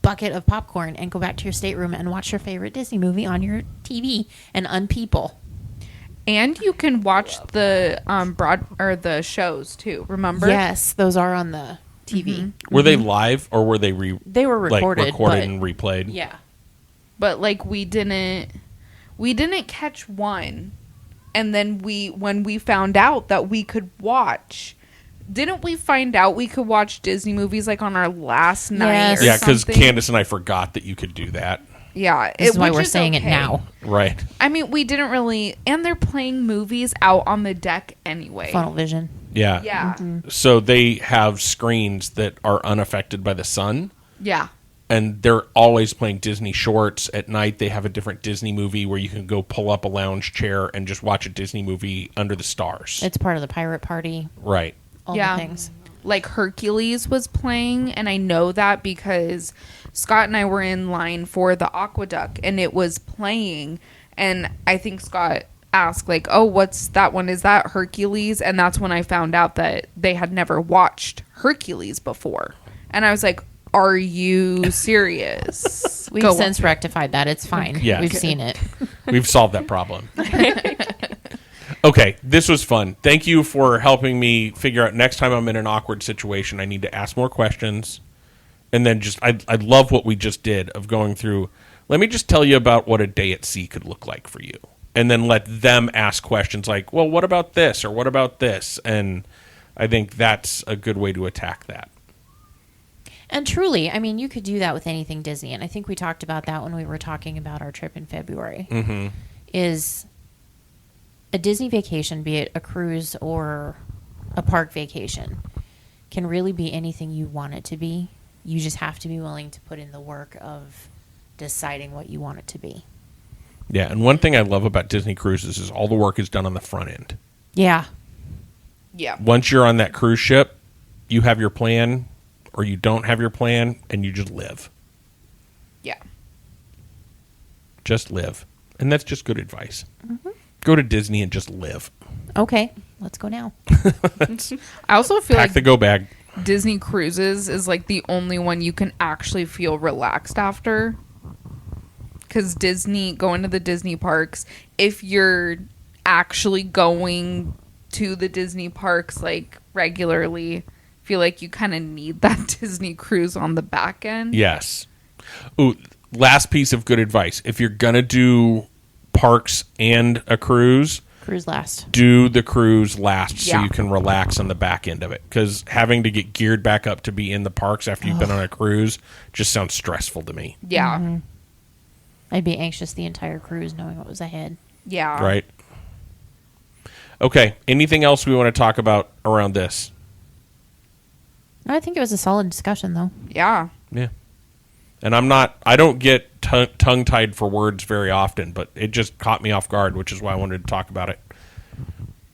S3: bucket of popcorn and go back to your stateroom and watch your favorite Disney movie on your TV and unpeople.
S2: And you can watch the the shows too. Remember?
S3: Yes, those are on the TV.
S4: Were they live or were they
S3: They were recorded,
S4: recorded
S3: but-
S4: and replayed?
S3: Yeah.
S2: But like we didn't catch one, and then when we found out that we could watch. Didn't we find out we could watch Disney movies like on our last night?
S3: Yes.
S2: Or
S4: Yeah, because
S2: something?
S4: Candace and I forgot that you could do that.
S2: Yeah,
S3: This is why
S2: which
S3: we're
S2: is
S3: saying it
S2: okay.
S3: now.
S4: Right.
S2: I mean, we didn't really, and they're playing movies out on the deck anyway.
S3: Funnel Vision.
S4: Yeah.
S2: Yeah,
S4: So they have screens that are unaffected by the sun,
S2: yeah,
S4: and they're always playing Disney shorts. At night, they have a different Disney movie where you can go pull up a lounge chair and just watch a Disney movie under the stars.
S3: It's part of the pirate party.
S4: Right.
S3: All
S2: Yeah.
S3: the things.
S2: like Hercules was playing, and I know that because Scott and I were in line for the Aqueduct, and it was playing, and I think Scott asked like, "Oh, what's that one? Is that Hercules?" And that's when I found out that they had never watched Hercules before, and I was like, "Are you serious?"
S3: We've
S2: Go
S3: since rectified that. It's fine.
S4: Yeah.
S3: We've seen it.
S4: We've solved that problem. Okay, this was fun. Thank you for helping me figure out next time I'm in an awkward situation, I need to ask more questions. And then I love what we just did of going through, let me just tell you about what a day at sea could look like for you. And then let them ask questions like, well, what about this or what about this? And I think that's a good way to attack that.
S3: And truly, I mean, you could do that with anything Disney. And I think we talked about that when we were talking about our trip in February.
S4: Mm-hmm.
S3: Is a Disney vacation, be it a cruise or a park vacation, can really be anything you want it to be. You just have to be willing to put in the work of deciding what you want it to be.
S4: Yeah, and one thing I love about Disney cruises is all the work is done on the front end.
S3: Yeah.
S2: Yeah.
S4: Once you're on that cruise ship, you have your plan or you don't have your plan and you just live.
S2: Yeah.
S4: Just live. And that's just good advice.
S3: Mm-hmm.
S4: Go to Disney and just live.
S3: Okay, let's go now.
S2: I also feel
S4: Pack
S2: like
S4: the go bag.
S2: Disney Cruises is like the only one you can actually feel relaxed after. Because going to the Disney parks, if you're actually going to the Disney parks like regularly, I feel like you kind of need that Disney cruise on the back end.
S4: Yes. Ooh, last piece of good advice. If you're going to do parks and a cruise,
S3: Cruise last.
S4: do the cruise last so
S2: Yeah.
S4: you can relax on the back end of it. Because having to get geared back up to be in the parks after you've been on a cruise just sounds stressful to me.
S2: Yeah.
S3: I'd be anxious the entire cruise knowing what was ahead.
S2: Yeah.
S4: Right? Okay. Anything else we want to talk about around this?
S3: I think it was a solid discussion, though.
S2: Yeah.
S4: Yeah. And I don't get tongue-tied for words very often, but it just caught me off guard, which is why I wanted to talk about it.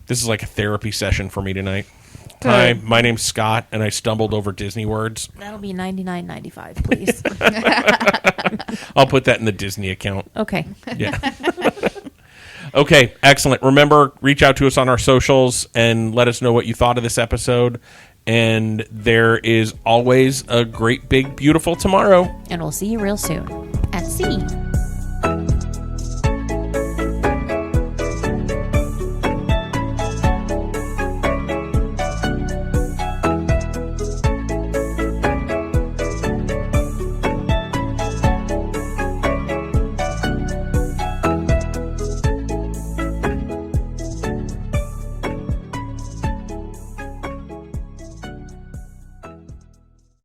S4: This is like a therapy session for me tonight.
S2: Good.
S4: Hi, my name's Scott, and I stumbled over Disney words.
S3: That'll be $99.95, please.
S4: I'll put that in the Disney account.
S3: Okay.
S4: Yeah. Okay, excellent. Remember, reach out to us on our socials and let us know what you thought of this episode. And there is always a great, big, beautiful tomorrow.
S3: And we'll see you real soon at sea.